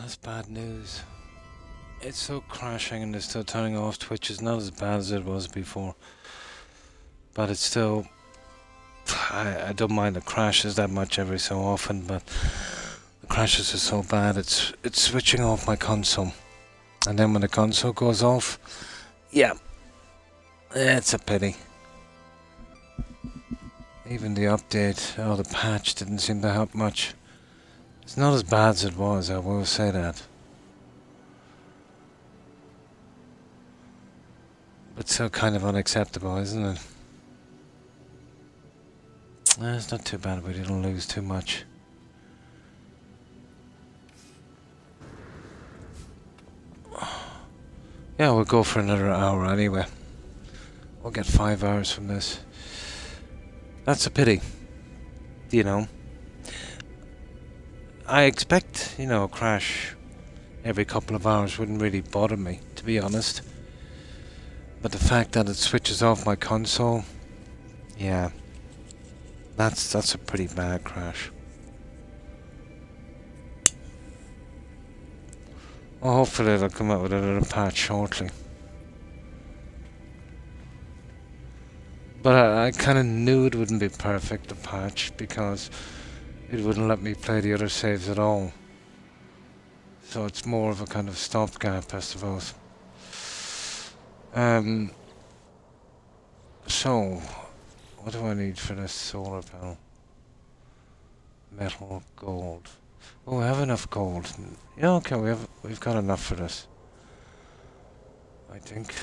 That's bad news. It's still crashing and it's still turning off. Twitch is not as bad as it was before. But it's still... I don't mind the crashes that much every so often, but the crashes are so bad, it's switching off my console. And then when the console goes off, yeah, it's a pity. Even the update, or the patch, didn't seem to help much. It's not as bad as it was, I will say that. But still kind of unacceptable, isn't it? It's not too bad, we didn't lose too much. Yeah, we'll go for another hour anyway. We'll get 5 hours from this. That's a pity. You know. I expect, a crash every couple of hours wouldn't really bother me, to be honest. But the fact that it switches off my console, yeah. That's a pretty bad crash. Well, hopefully they'll come out with another patch shortly. But I kind of knew it wouldn't be perfect, the patch, because it wouldn't let me play the other saves at all. So it's more of a kind of stopgap, I suppose. So, what do I need for this solar panel? Metal, gold. Oh, we have enough gold. Yeah, okay, we've got enough for this. I think.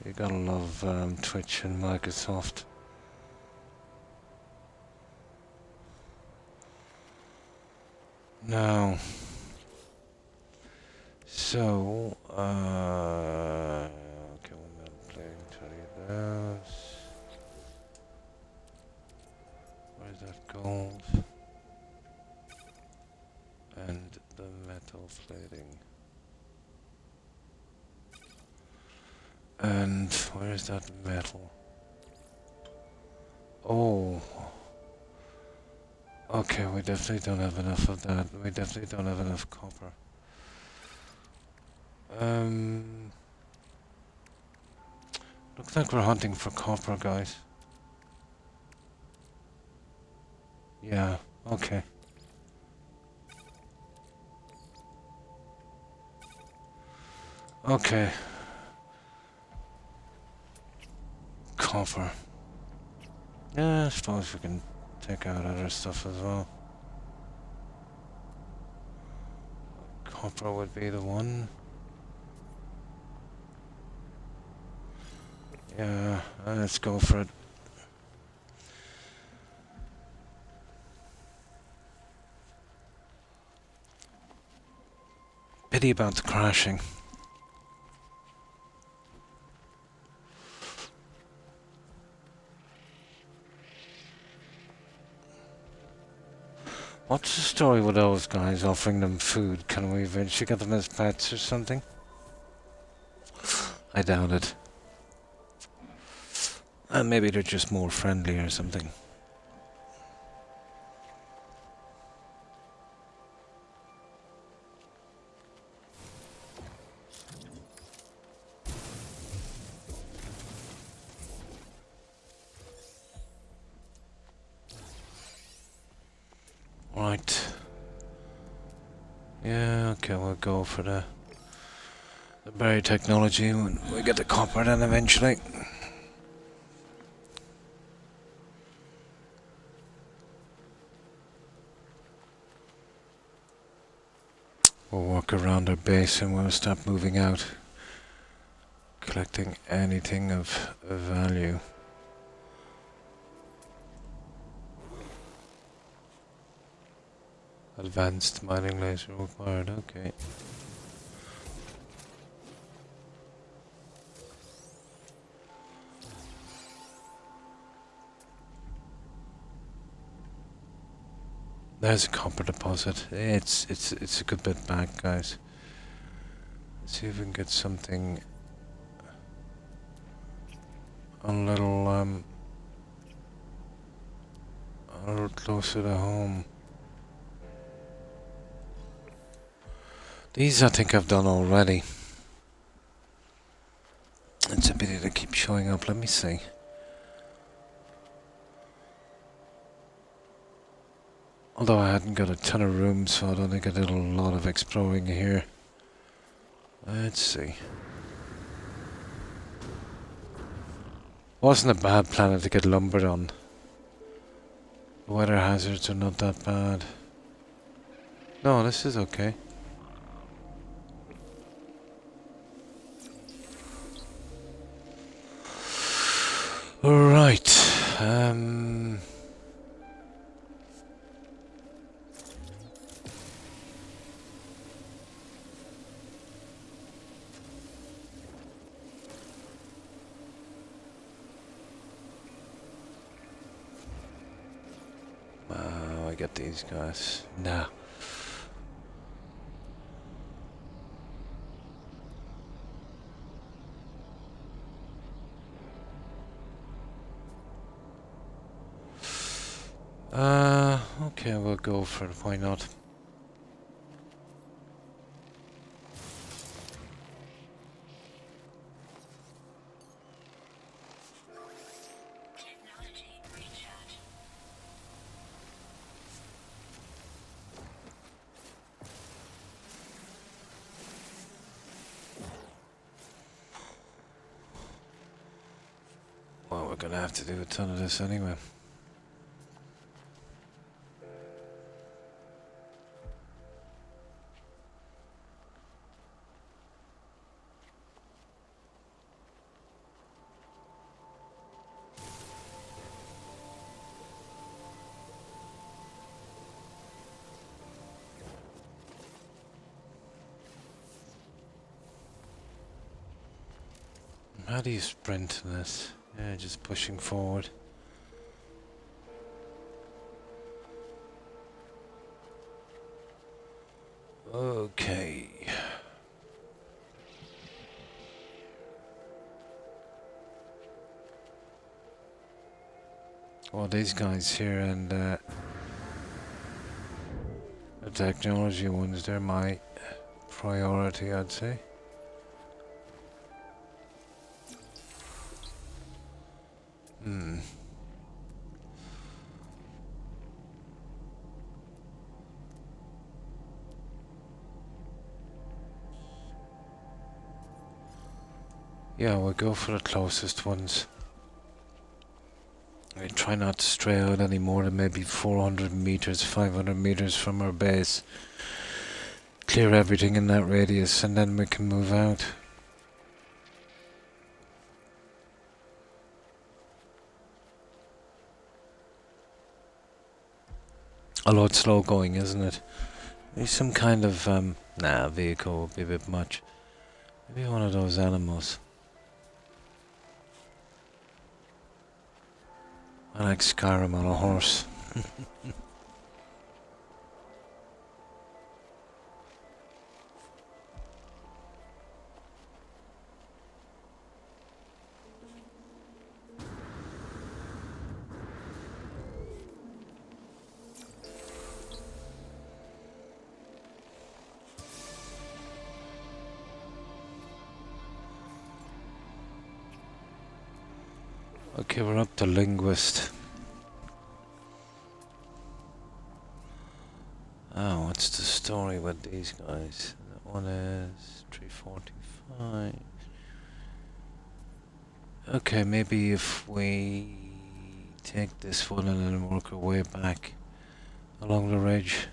You gotta love Twitch and Microsoft. Now, so, okay, we're not playing 20 of those. Where's that gold? And the metal plating. And where's that metal? Oh. Okay, we definitely don't have enough of that. We definitely don't have enough copper. Looks like we're hunting for copper, guys. Yeah, okay. Okay. Copper. Yeah, I suppose we can take out other stuff as well. Copper would be the one. Yeah, let's go for it. Pity about the crashing. What's the story with those guys offering them food? Can we eventually get them as pets or something? I doubt it. Maybe they're just more friendly or something. Right. Yeah, okay, we'll go for the berry technology when we get the copper then eventually. We'll walk around our base and we'll stop moving out, collecting anything of value. Advanced mining laser required, okay. There's a copper deposit. It's a good bit back, guys. Let's see if we can get something a little closer to home. These I think I've done already. It's a pity they keep showing up. Let me see. Although I hadn't got a ton of room, so I don't think I did a lot of exploring here. Let's see. Wasn't a bad planet to get lumbered on. The weather hazards are not that bad. No, this is okay. Right. I get these guys. Nah. Okay, we'll go for it. Why not? Well, we're gonna have to do a ton of this anyway. How do you sprint in this? Yeah, just pushing forward. Okay. Well, these guys here and the technology ones, they're my priority, I'd say. Yeah, we'll go for the closest ones. We try not to stray out any more than maybe 400 meters, 500 meters from our base. Clear everything in that radius and then we can move out. Although it's slow going, isn't it? Maybe some kind of, vehicle would be a bit much. Maybe one of those animals. I like Skyrim on a horse. Okay, we're up to linguist. Oh, what's the story with these guys? That one is 345. Okay, maybe if we take this one and then work our way back along the ridge.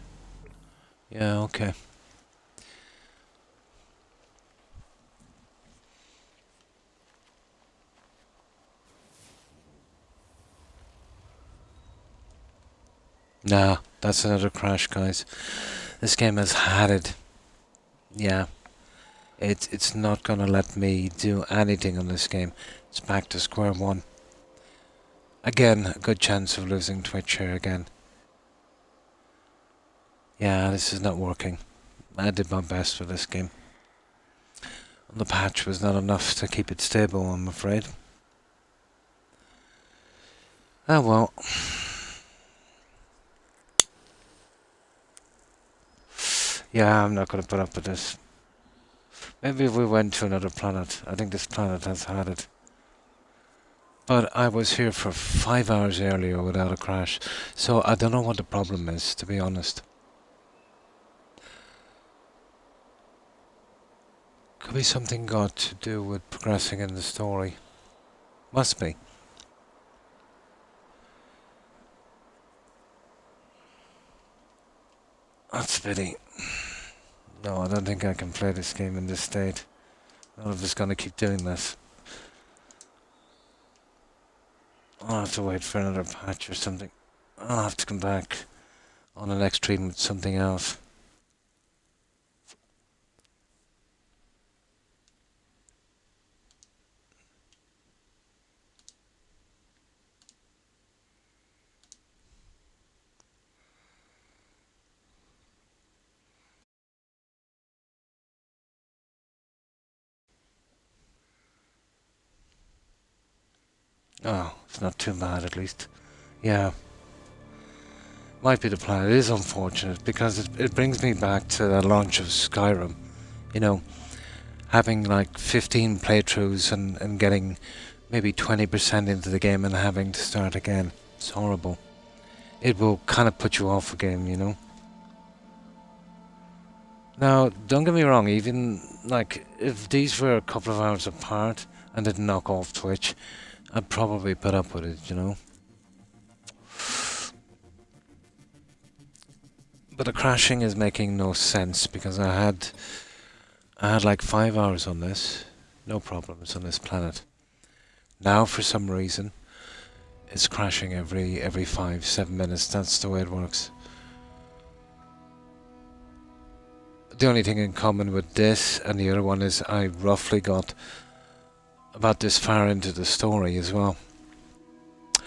Yeah, okay. Nah, that's another crash, guys. This game has had it. Yeah. It's not gonna let me do anything on this game. It's back to square one. Again, a good chance of losing Twitch here again. Yeah, this is not working. I did my best for this game. The patch was not enough to keep it stable, I'm afraid. Oh well. Yeah, I'm not going to put up with this. Maybe if we went to another planet. I think this planet has had it. But I was here for 5 hours earlier without a crash. So I don't know what the problem is, to be honest. Could be something got to do with progressing in the story. Must be. That's a pity. No, I don't think I can play this game in this state. I'm just gonna keep doing this. I'll have to wait for another patch or something. I'll have to come back on the next stream with something else. Oh, it's not too bad at least. Yeah. Might be the plan. It is unfortunate because it brings me back to the launch of Skyrim. You know, having like 15 playthroughs and getting maybe 20% into the game and having to start again. It's horrible. It will kind of put you off a game, you know. Now, don't get me wrong, even like if these were a couple of hours apart and didn't knock off Twitch, I'd probably put up with it, you know. But the crashing is making no sense because I had like 5 hours on this, no problems on this planet. Now for some reason it's crashing every 5-7 minutes. That's the way it works. The only thing in common with this and the other one is I roughly got about this far into the story as well.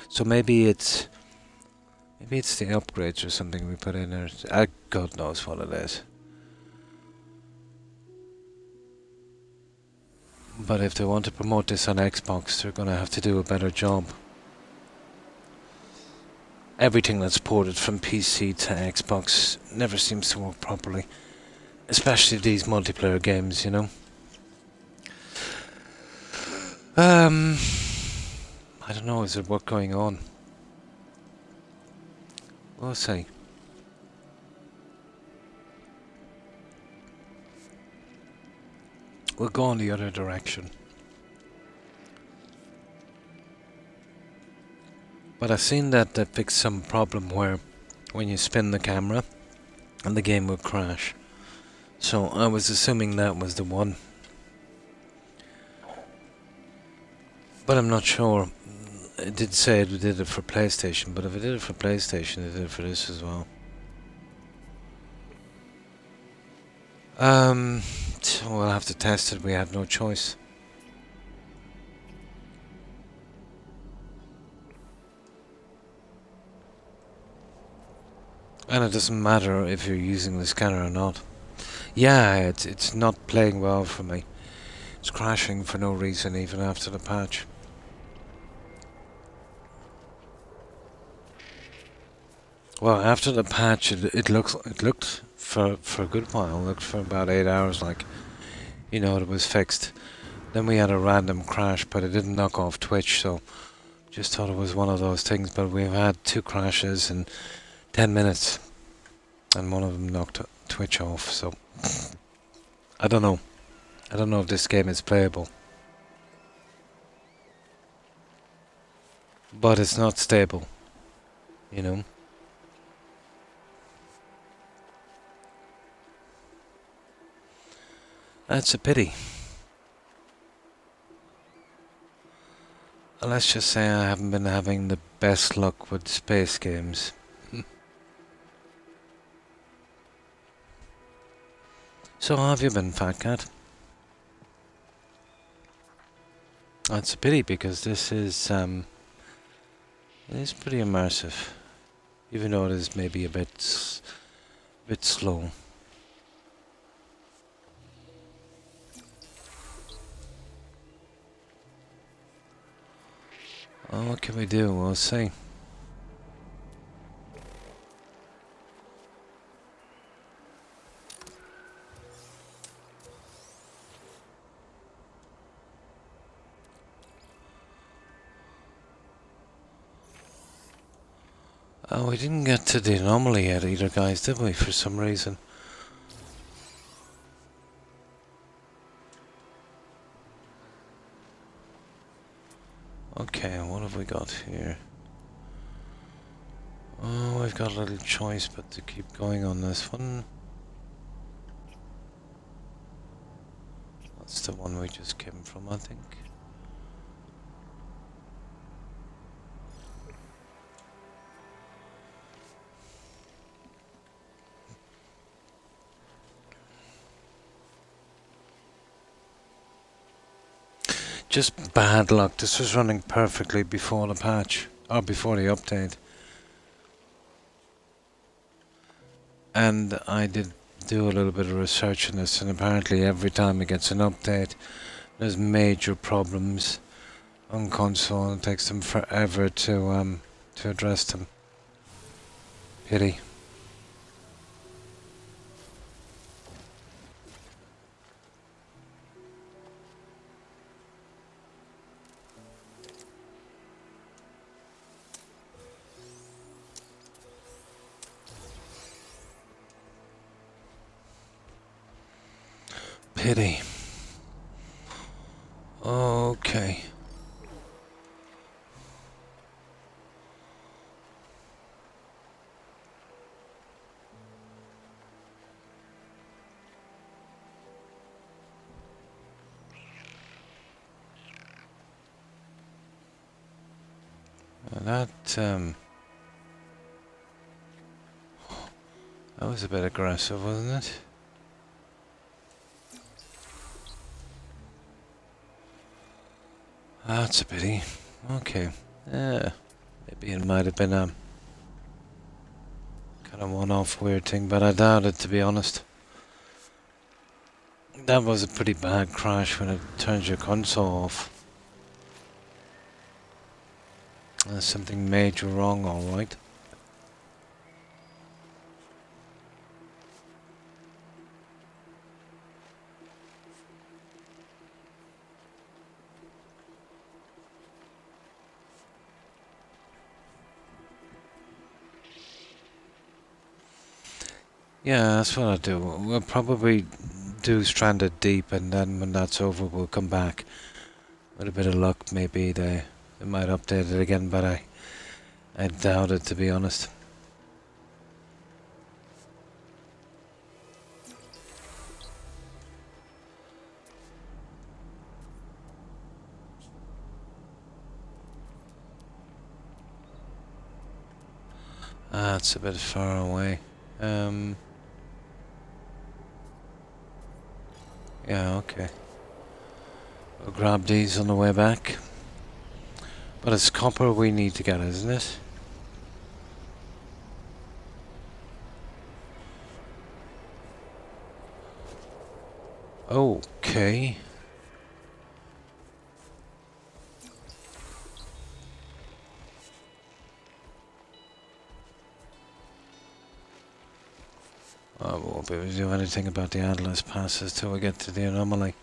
So maybe it's the upgrades or something we put in there. God knows what it is. But if they want to promote this on Xbox, they're gonna have to do a better job. Everything that's ported from PC to Xbox never seems to work properly. Especially these multiplayer games, you know. I don't know, is there work going on? We'll see. We'll go in the other direction. But I've seen that they fixed some problem where when you spin the camera and the game will crash. So I was assuming that was the one. But I'm not sure. It did say it did it for PlayStation, but if it did it for PlayStation, it did it for this as well. So we'll have to test it. We have no choice. And it doesn't matter if you're using the scanner or not. Yeah, it's not playing well for me. It's crashing for no reason even after the patch. Well, after the patch, it looked for a good while. It looked for about 8 hours like, you know, it was fixed. Then we had a random crash, but it didn't knock off Twitch, so just thought it was one of those things. But we've had 2 crashes in 10 minutes, and one of them knocked Twitch off. So I don't know. I don't know if this game is playable, but it's not stable, you know. That's a pity. Let's just say I haven't been having the best luck with space games. So how have you been, Fat Cat? That's a pity because this is it is pretty immersive, even though it is maybe a bit Bit slow. Oh, what can we do? We'll see. Oh, we didn't get to the anomaly yet either, guys, did we, for some reason? Okay, what have we got here? Oh, we've got a little choice but to keep going on this one. That's the one we just came from, I think. Just bad luck. This was running perfectly before the patch, or before the update. And I did do a little bit of research on this, and apparently every time it gets an update, there's major problems on console, and it takes them forever to address them. Pity. Pity. Okay. That was a bit aggressive, wasn't it? That's a pity. Okay. Yeah. Maybe it might have been a kind of one-off weird thing, but I doubt it, to be honest. That was a pretty bad crash when it turns your console off. There's something major wrong, alright. Yeah, that's what I'll do. We'll probably do Stranded Deep, and then when that's over, we'll come back. With a bit of luck, maybe they might update it again, but I doubt it, to be honest. It's a bit far away. Yeah, okay. We'll grab these on the way back. But it's copper we need to get, isn't it? Okay. I won't be able to do anything about the Atlas passes till we get to the anomaly.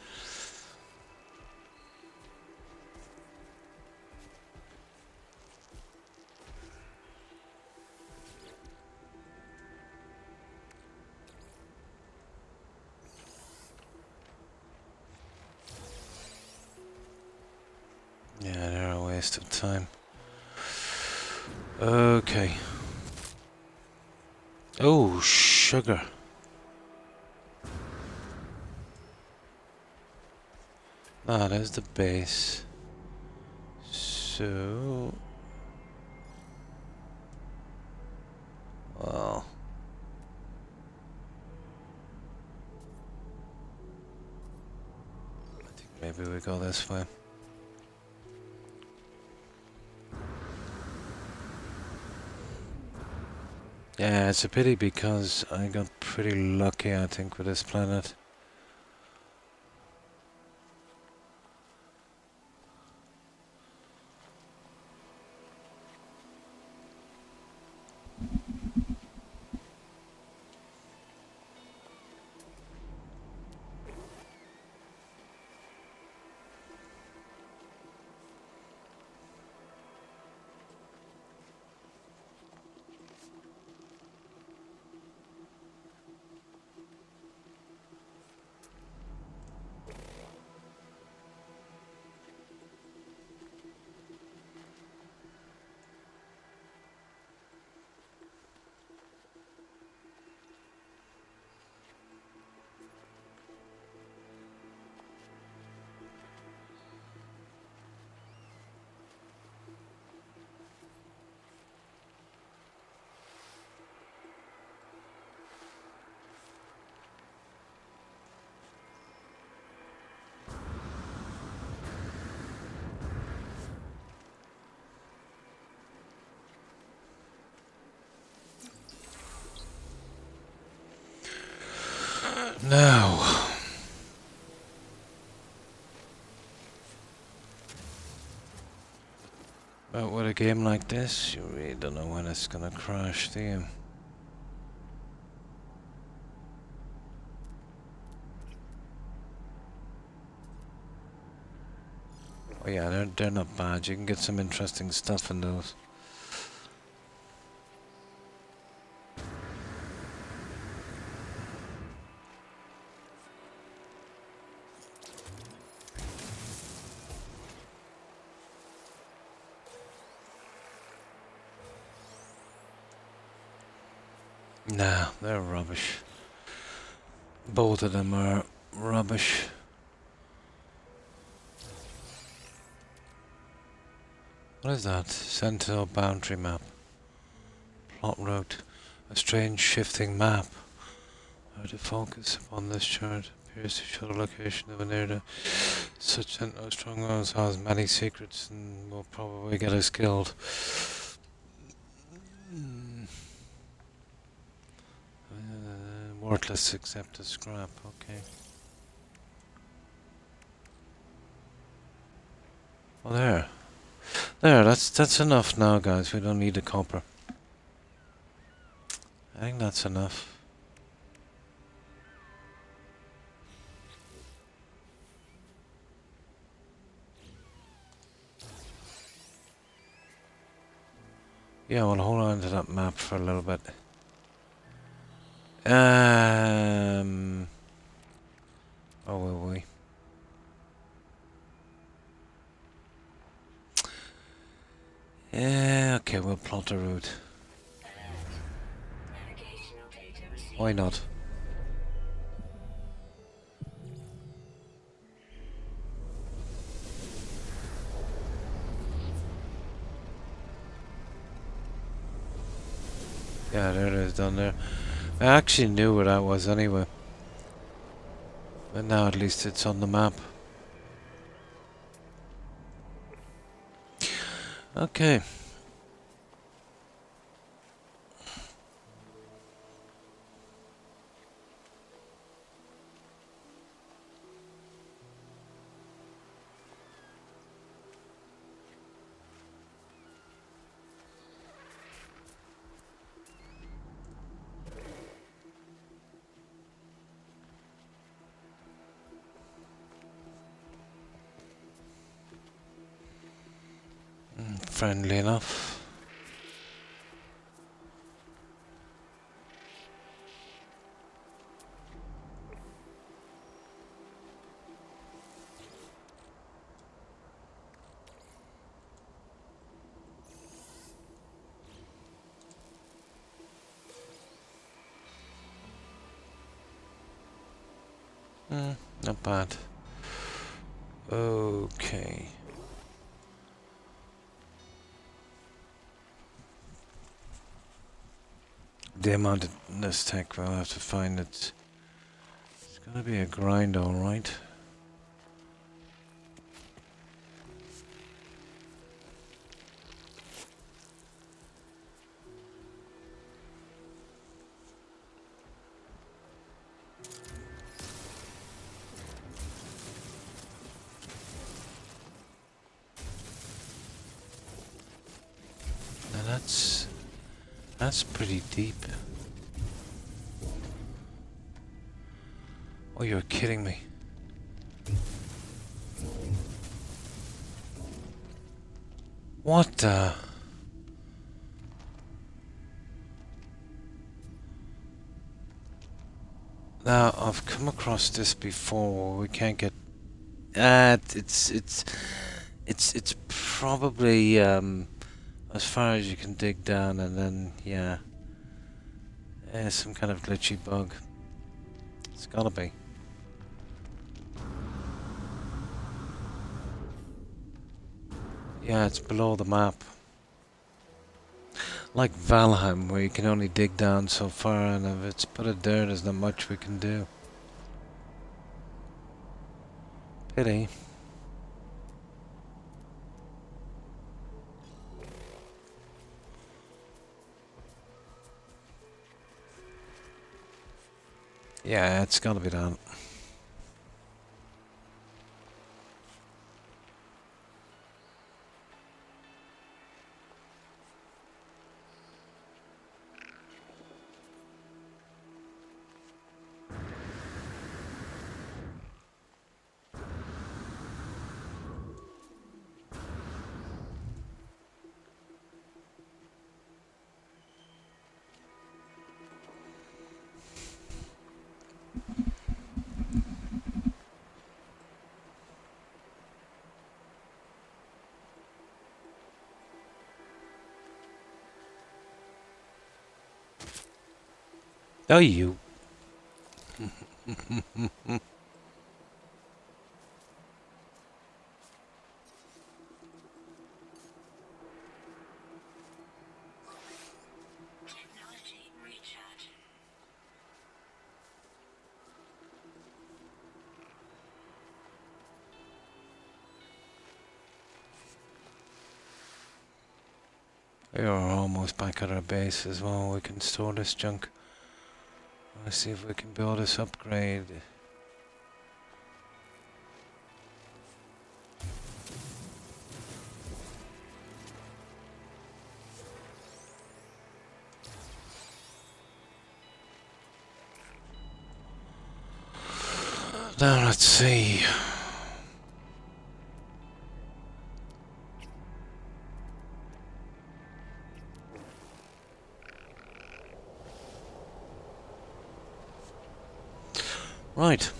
Yeah, they're a waste of time. Okay. Oh, sugar. That is the base. So... well... I think maybe we go this way. Yeah, it's a pity because I got pretty lucky, I think, with this planet. Now, but with a game like this, you really don't know when it's gonna crash, do you? Oh yeah, they're not bad. You can get some interesting stuff in those. Nah, they're rubbish. Both of them are rubbish. What is that? Sentinel boundary map. Plot route. A strange shifting map. How to focus upon this chart appears to show the location of an area. Such sentinel strongholds has many secrets and will probably get us killed. Worthless except as scrap, okay. Well, there, that's enough now, guys. We don't need the copper. I think that's enough. Yeah, we'll hold on to that map for a little bit. Oh, will we? Yeah, okay, we'll plot a route. Why not? Yeah, there it is down there. I actually knew where that was anyway. But now at least it's on the map. Okay. Friendly enough. Not bad. Okay. The amount of this tech, we'll have to find it. It's gonna be a grind, alright. That's pretty deep. Oh, you're kidding me. What the? Now, I've come across this before where we can't get... it's probably as far as you can dig down, and then, yeah. Some kind of glitchy bug. It's gotta be. Yeah, it's below the map. Like Valheim, where you can only dig down so far, and if it's put it there, there's not much we can do. Pity. Yeah, it's gotta be done. Oh, you. We are almost back at our base as well. We can store this junk. Let's see if we can build this upgrade. Now let's see. Right.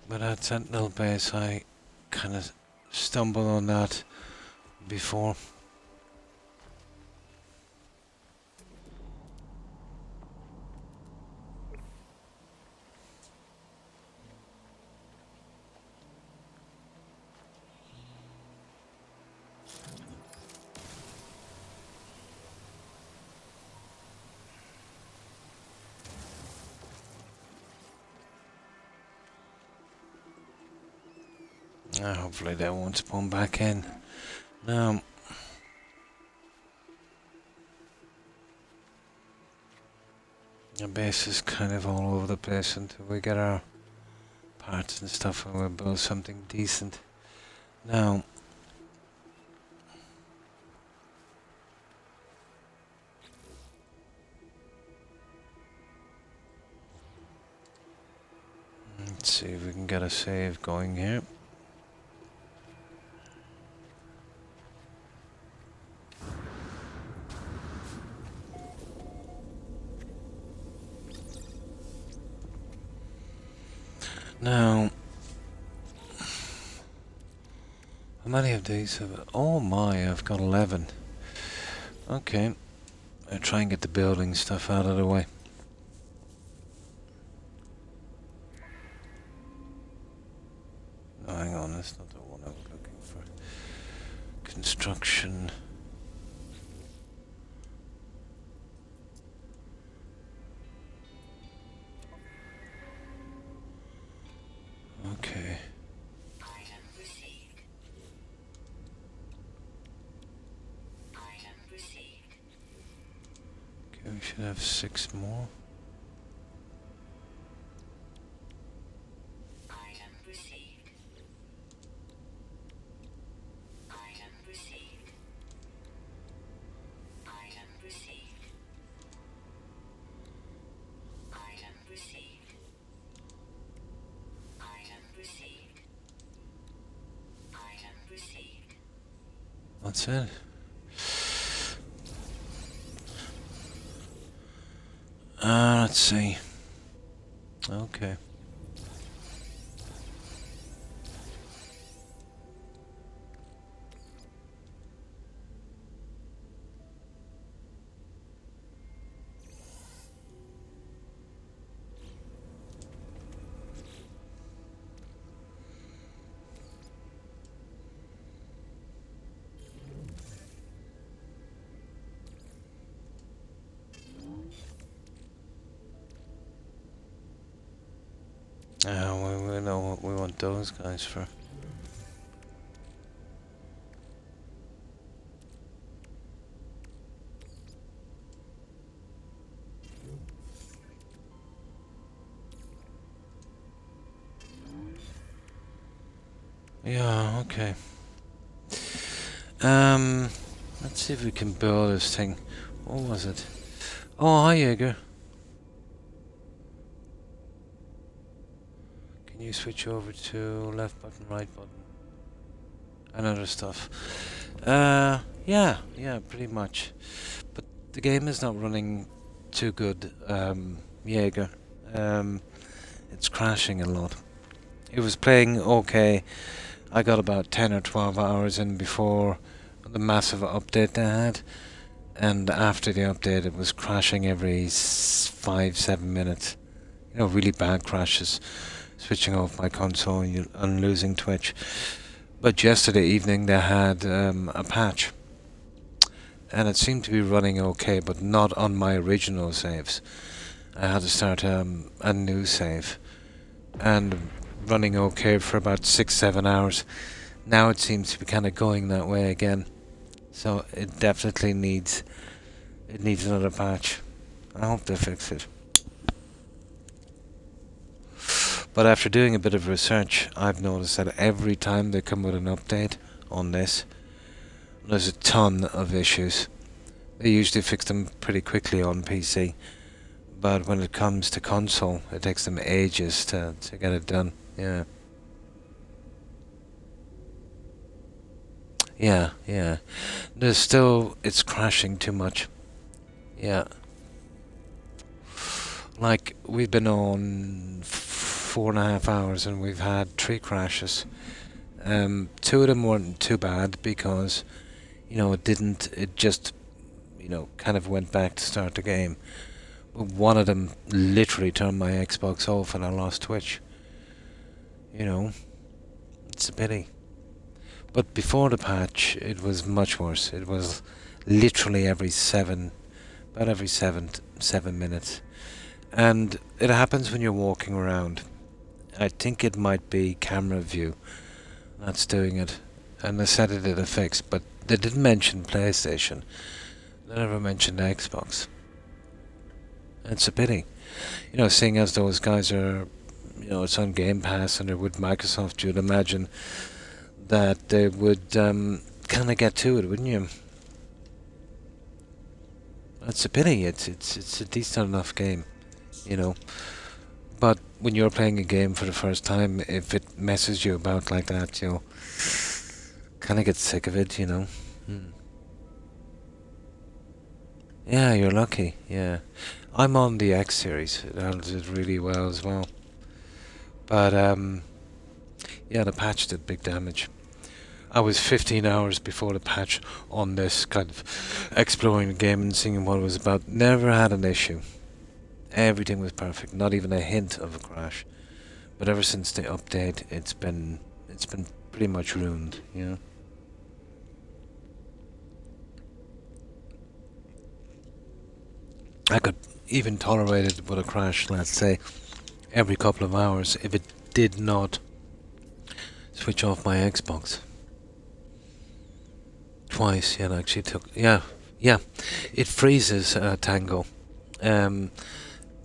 But at Sentinel Base, I kind of stumbled on that before. Hopefully they won't spawn back in. Now, the base is kind of all over the place until we get our parts and stuff and we'll build something decent. Now, let's see if we can get a save going here. Now, how many of these have... Oh my, I've got 11. Okay, I'll try and get the building stuff out of the way. No, hang on, that's not the one I was looking for. Construction. Okay. We should have 6 more. Item received. Item received. Item received. Item received. Item received. Item received. That's it. Let's see. Okay. We know what we want those guys for. Yeah, okay. Let's see if we can build this thing. What was it? Oh, hi, Jaeger. Can you switch over to left button, right button? And other stuff. Yeah, pretty much. But the game is not running too good, Jaeger. It's crashing a lot. It was playing okay. I got about 10 or 12 hours in before the massive update they had. And after the update, it was crashing every 5-7 minutes. You know, really bad crashes. Switching off my console and losing Twitch. But yesterday evening they had a patch. And it seemed to be running okay, but not on my original saves. I had to start a new save. And running okay for about 6-7 hours. Now it seems to be kind of going that way again. So it definitely needs another patch. I hope they fix it. But after doing a bit of research, I've noticed that every time they come with an update on this, there's a ton of issues. They usually fix them pretty quickly on PC. But when it comes to console, it takes them ages to get it done. Yeah. Yeah. There's still, it's crashing too much. Yeah. Like, we've been on 4.5 hours and we've had 3 crashes. 2 of them weren't too bad because, you know, it just, you know, kind of went back to start the game. But one of them literally turned my Xbox off and I lost Twitch. You know, it's a pity. But before the patch, it was much worse. It was literally about every 7 minutes. And it happens when you're walking around. I think it might be camera view that's doing it. And they said it did a fix, but they didn't mention PlayStation. They never mentioned Xbox. It's a pity. You know, seeing as those guys are, you know, it's on Game Pass and they're with Microsoft, you'd imagine that they would kind of get to it, wouldn't you? It's a pity. It's a decent enough game, you know. But when you're playing a game for the first time, if it messes you about like that, you'll kind of get sick of it, you know. Yeah, you're lucky. Yeah, I'm on the X series. It handles it really well as well. But yeah, the patch did big damage. I was 15 hours before the patch on this, kind of exploring the game and seeing what it was about. Never had an issue. Everything was perfect, not even a hint of a crash. But ever since the update, it's been pretty much ruined, you know. I could even tolerate it with a crash, let's say, every couple of hours if it did not switch off my Xbox. Twice, yeah, it actually took, yeah, Yeah, it freezes Tango. Um,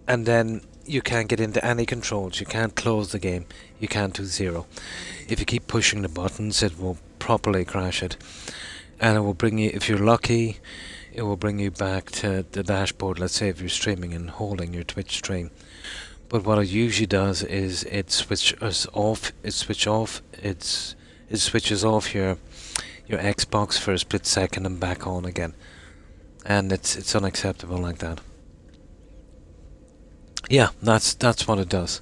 and then you can't get into any controls. You can't close the game. You can't do zero. If you keep pushing the buttons, it will properly crash it. And it will bring you, if you're lucky, it will bring you back to the dashboard. Let's say if you're streaming and holding your Twitch stream. But what it usually does is it switches off. It switches off your Xbox for a split second and back on again. And it's unacceptable like that. Yeah, that's what it does.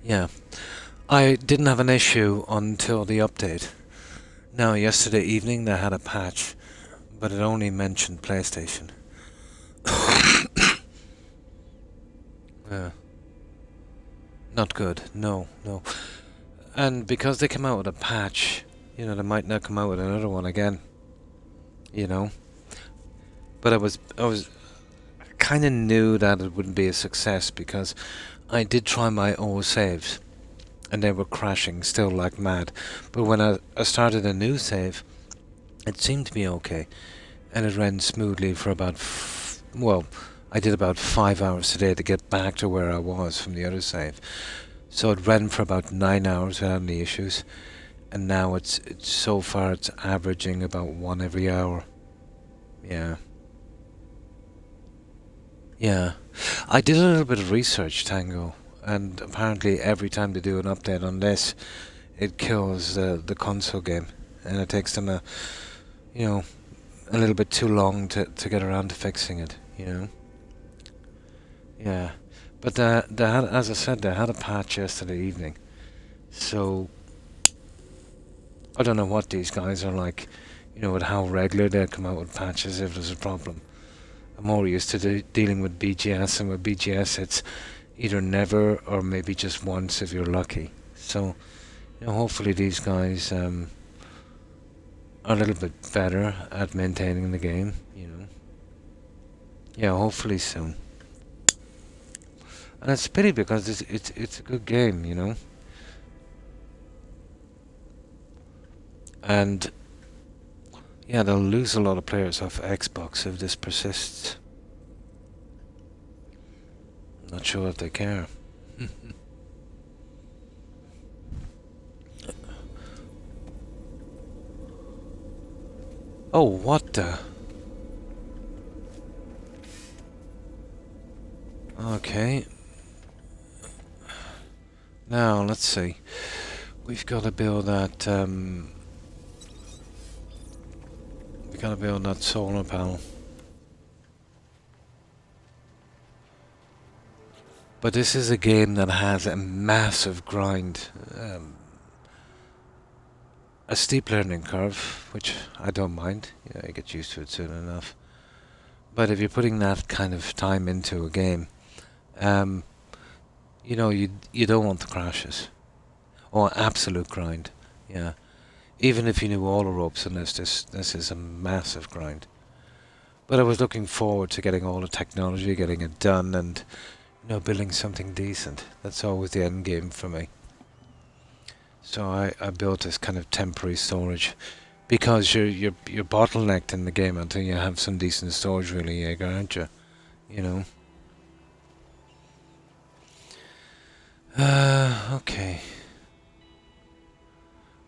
Yeah. I didn't have an issue until the update. Now, yesterday evening they had a patch, but it only mentioned PlayStation. Yeah. Not good. No. And because they came out with a patch, they might not come out with another one again. But I was kind of knew that it wouldn't be a success because I did try my old saves and they were crashing still like mad. But when I started a new save, it seemed to be okay, and it ran smoothly for about I did about 5 hours today to get back to where I was from the other save. So it ran for about 9 hours without any issues, and now it's so far it's averaging about 1 every hour. Yeah. I did a little bit of research, Tango, and apparently every time they do an update, unless it kills the console game, and it takes them a little bit too long to get around to fixing it. Yeah. But they had, as I said, they had a patch yesterday evening, so I don't know what these guys are like, with how regular they come out with patches if there's a problem. I'm more used to dealing with BGS, and with BGS it's either never or maybe just once if you're lucky. So, hopefully these guys are a little bit better at maintaining the game. Yeah, hopefully soon. And it's a pity because it's a good game, And yeah, they'll lose a lot of players off Xbox if this persists. Not sure if they care. Oh, what the? Okay. Now, let's see. We've got to build that, we've got to build that solar panel. But this is a game that has a massive grind. A steep learning curve, which I don't mind. You get used to it soon enough. But if you're putting that kind of time into a game, you don't want the crashes. Or absolute grind. Yeah. Even if you knew all the ropes in this is a massive grind. But I was looking forward to getting all the technology, getting it done, and building something decent. That's always the end game for me. So I built this kind of temporary storage, because you're bottlenecked in the game until you have some decent storage, really, Jaeger, aren't you? Okay.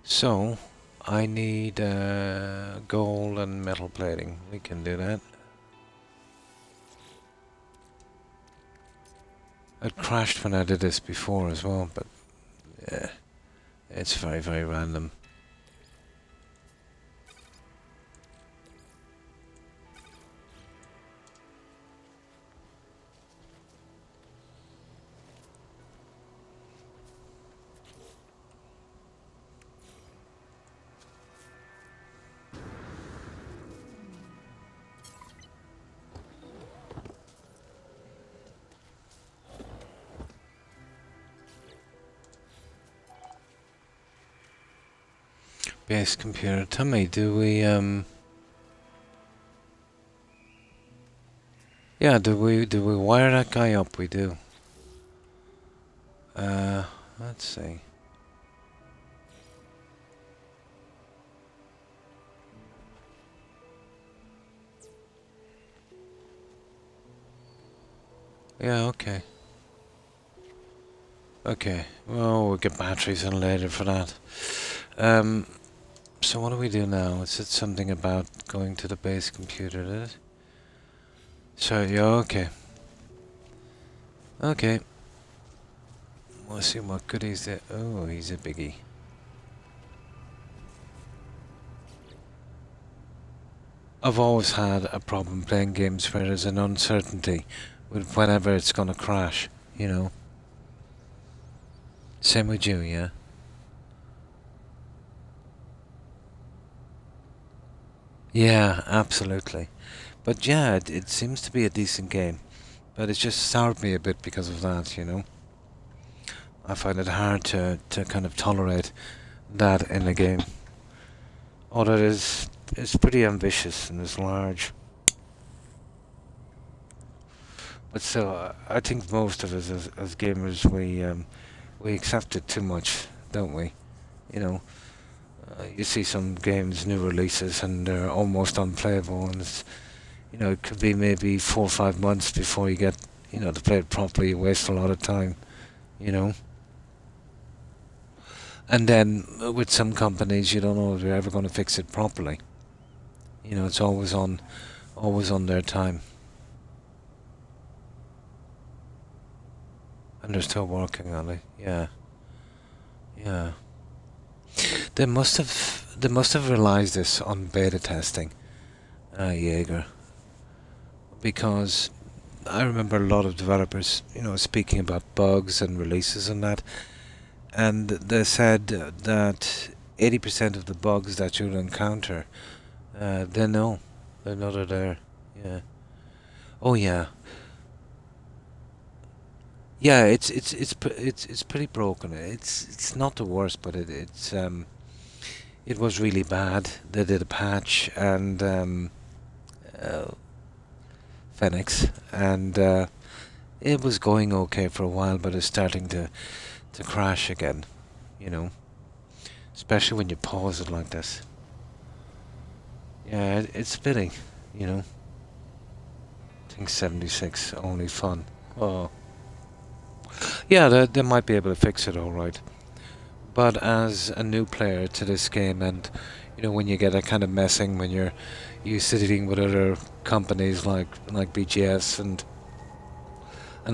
So I need gold and metal plating. We can do that. It crashed when I did this before as well, but yeah, it's very, very random. Base computer, tell me, do we yeah, do we wire that guy up? We do. Let's see. Yeah, okay. Okay. Well, we'll get batteries in later for that. Um, so what do we do now? It said something about going to the base computer, did it? So, yeah, okay. Okay. We'll see what goodies there. Oh, he's a biggie. I've always had a problem playing games where there's an uncertainty with whenever it's gonna crash, you know. Same with you, yeah? Yeah, absolutely. But yeah, it seems to be a decent game. But it's just soured me a bit because of that, you know. I find it hard to kind of tolerate that in a game. Although it's pretty ambitious and it's large. But still, I think most of us as gamers, we accept it too much, don't we? You know, you see some games, new releases, and they're almost unplayable, and it's, you know, it could be maybe 4 or 5 months before you get, you know, to play it properly. You waste a lot of time, you know. And then with some companies, you don't know if they're ever going to fix it properly. You know, it's always on their time, and they're still working on it. Yeah, yeah. They must have realized this on beta testing, Jaeger, because I remember a lot of developers, you know, speaking about bugs and releases and that, and they said that 80% of the bugs that you'll encounter, they know, they're there. Yeah. Oh yeah. Yeah, it's pretty broken. It's not the worst, but it was really bad. They did a patch and uh, Phoenix, and it was going okay for a while, but it's starting to crash again. You know, especially when you pause it like this. Yeah, it's fitting. You know, I think 76 only fun. Oh, yeah, they might be able to fix it all right. But as a new player to this game, and you know, when you get a kind of messing when you're used to dealing with other companies like BGS and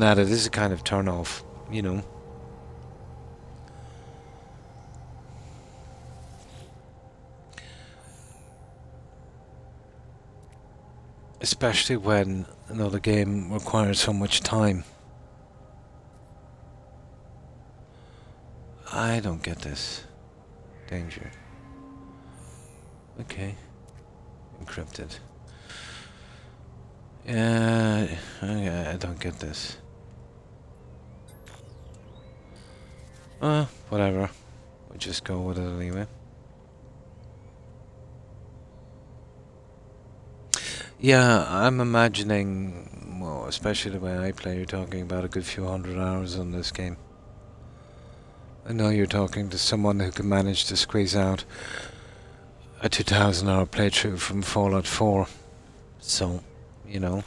that, it is a kind of turn off. You know, especially when another game requires so much time. I don't get this. Danger. Okay. Encrypted. Yeah, I don't get this. Whatever. We'll just go with it anyway. Yeah, I'm imagining, well, especially the way I play, you're talking about a good few hundred hours on this game. I know you're talking to someone who can manage to squeeze out a 2,000 hour playthrough from Fallout 4. So, you know.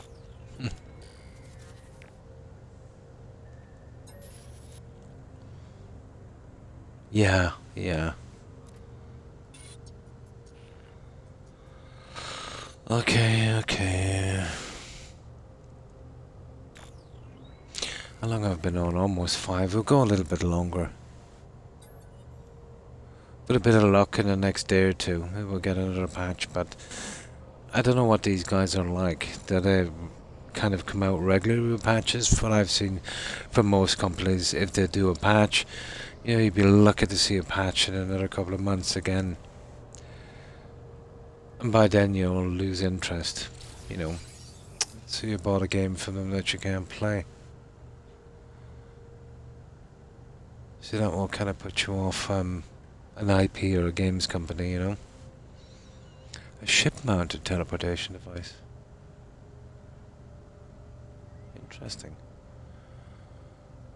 Yeah, yeah. Okay, okay. How long have I been on? Almost 5. We'll go a little bit longer. With a bit of luck in the next day or two, maybe we'll get another patch, but I don't know what these guys are like. Do they kind of come out regularly with patches? What I've seen from most companies, if they do a patch, you know, you'd be lucky to see a patch in another couple of months again. And by then you'll lose interest, you know. So you bought a game for them that you can't play. See, that will kind of put you off an IP or a games company, you know. A ship-mounted teleportation device. Interesting.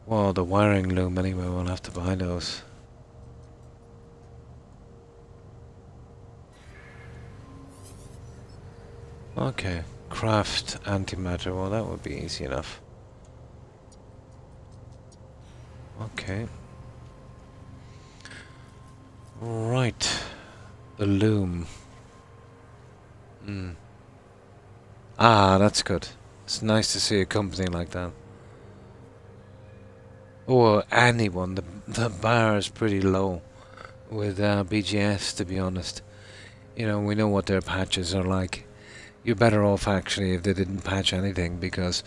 Well, the wiring loom anyway, we'll have to buy those. Okay, craft antimatter, well that would be easy enough. Okay. Right. The loom. Hmm. Ah, that's good. It's nice to see a company like that. Or anyone. The bar is pretty low with BGS, to be honest. You know, we know what their patches are like. You're better off actually if they didn't patch anything, because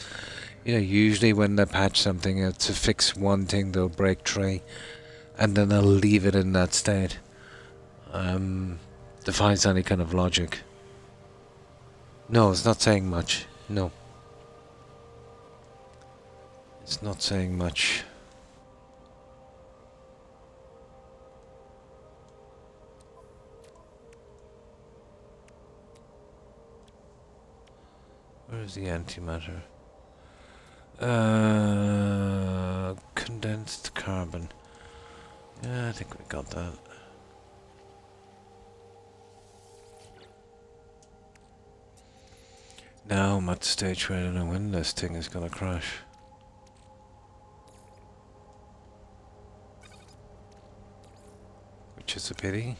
you know usually when they patch something to fix one thing they'll break three, and then they'll leave it in that state. Defies any kind of logic. No, it's not saying much. No, it's not saying much. Where is the antimatter? Condensed carbon. Yeah, I think we got that. Now I'm at the stage where I don't know when this thing is gonna crash. Which is a pity.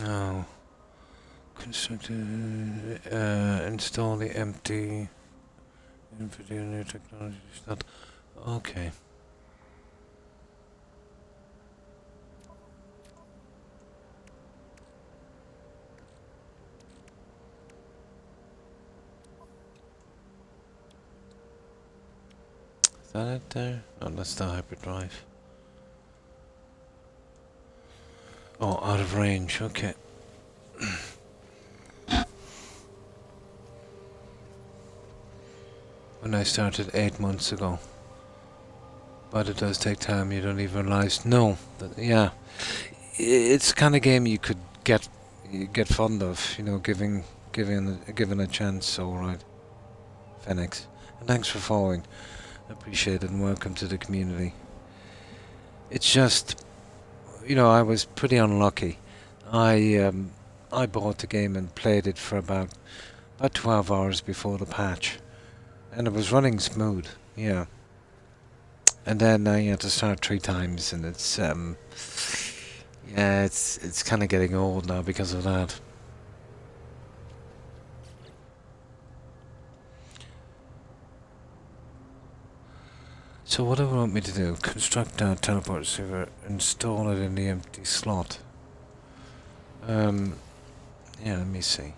No. Construct, install the empty NVIDIA new technology. Not okay. Is that it there? No, that's the hyperdrive. Oh, out of range. Okay. When I started 8 months ago. But it does take time, you don't even realize. No, yeah. It's the kind of game you could get fond of, you know, given a chance, alright. Phoenix. And thanks for following. Appreciate it and welcome to the community. It's just, you know, I was pretty unlucky. I bought the game and played it for about 12 hours before the patch. And it was running smooth, yeah. And then I had to start 3 times, and it's yeah, it's kind of getting old now because of that. So what do you want me to do? Construct a teleport receiver, install it in the empty slot. Yeah, let me see.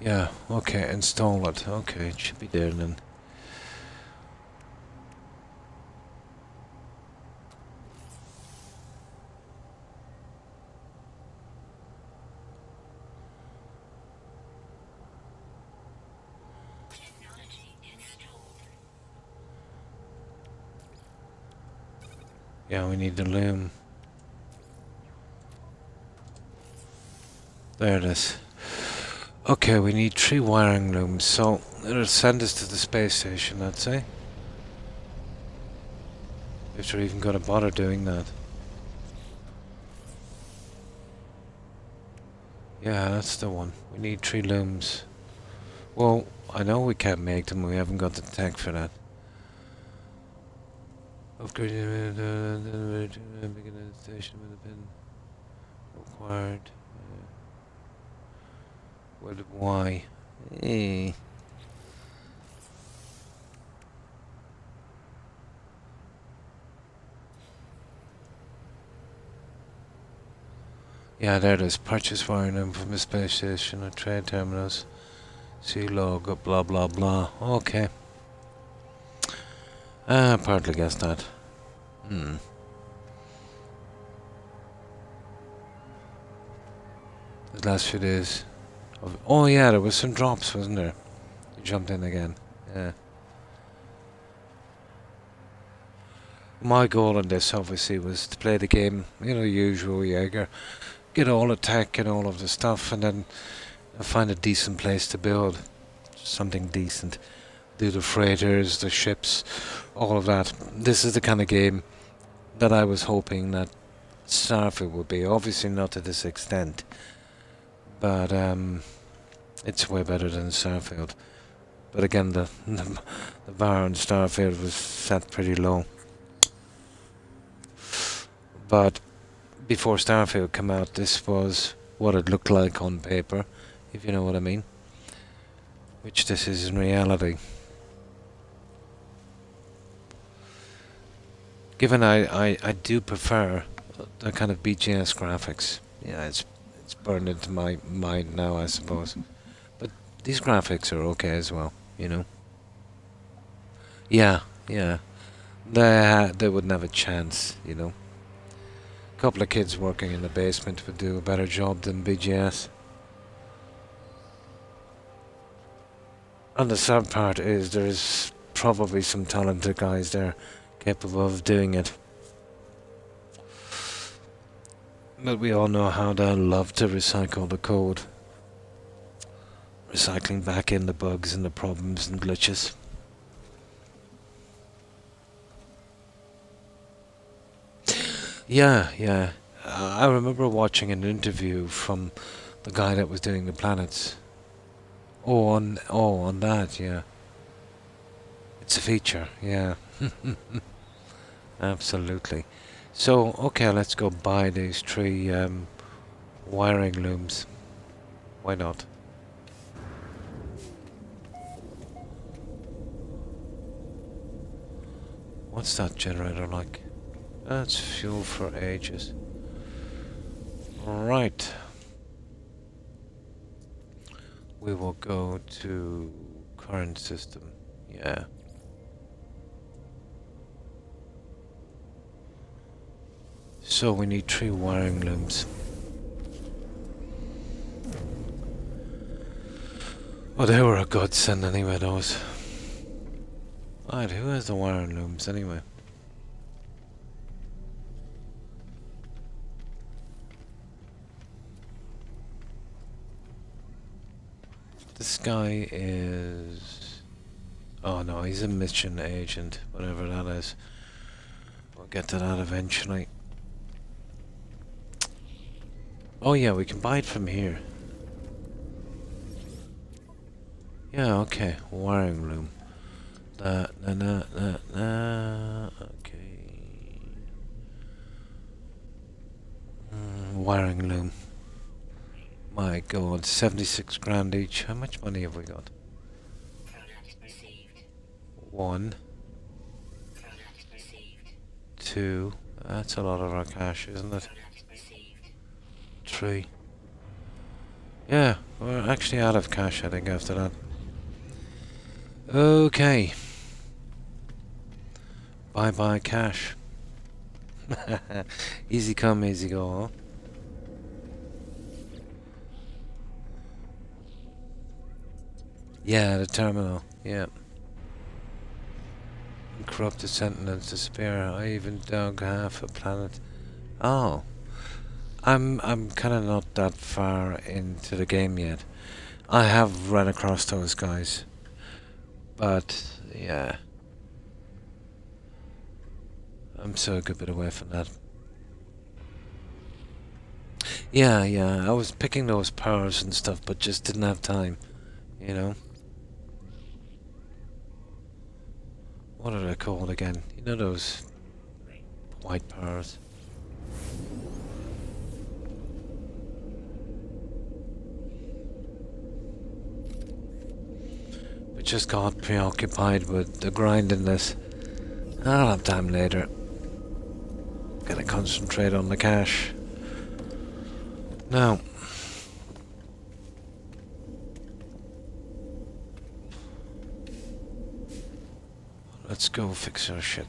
Yeah, okay, install it. Okay, it should be there then. Yeah, we need the loom. There it is. Okay, we need 3 wiring looms, so it'll send us to the space station, I'd say. If they're even gonna bother doing that. Yeah, that's the one. We need 3 looms. Well, I know we can't make them, we haven't got the tech for that. Upgrade the beginning of the station with a pin required. With why? Eh. Yeah, there it is. Purchase wiring in from the space station or trade terminals. See log, blah blah blah. Okay. Partly guessed that. The last few days. Oh yeah, there was some drops, wasn't there? You jumped in again. Yeah. My goal in this obviously was to play the game, usual Jaeger, get all the tech and all of the stuff, and then find a decent place to build something decent. Do the freighters, the ships, all of that. This is the kind of game that I was hoping that Starfield would be. Obviously not to this extent, but it's way better than Starfield. But again, the bar on Starfield was set pretty low. But before Starfield came out, this was what it looked like on paper, if you know what I mean. Which this is in reality. Given I do prefer the kind of BGS graphics. Yeah, it's burned into my mind now, I suppose. But these graphics are okay as well, Yeah, yeah. They wouldn't have a chance, A couple of kids working in the basement would do a better job than BGS. And the sad part is there's probably some talented guys there capable of doing it. But we all know how they love to recycle the code. Recycling back in the bugs and the problems and glitches. Yeah, yeah. I remember watching an interview from the guy that was doing the planets. On that, yeah. It's a feature, yeah. Absolutely. So, okay, let's go buy these 3 wiring looms. Why not? What's that generator like? That's fuel for ages. Right. We will go to current system. Yeah. So we need 3 wiring looms. Oh, they were a godsend anyway, those. Right, who has the wiring looms anyway? This guy is... Oh no, he's a mission agent, whatever that is. We'll get to that eventually. Oh yeah, we can buy it from here. Yeah, okay. Wiring loom. Okay. Wiring loom. My god, 76 grand each. How much money have we got? Product received. 1, Product received. 2. That's a lot of our cash, isn't it? Product received. 3. Yeah, we're actually out of cash, I think, after that. Okay. Bye-bye cash. Easy come, easy go, huh? Yeah, the terminal. Yeah. Corrupted sentinels disappear. I even dug half a planet. Oh. I'm kind of not that far into the game yet. I have run across those guys. But, yeah. I'm so a good bit away from that. Yeah, I was picking those powers and stuff, but just didn't have time. What are they called again? You know those white powers? We just got preoccupied with the grinding this. I'll have time later. Gotta concentrate on the cash. Now. Let's go fix our ship.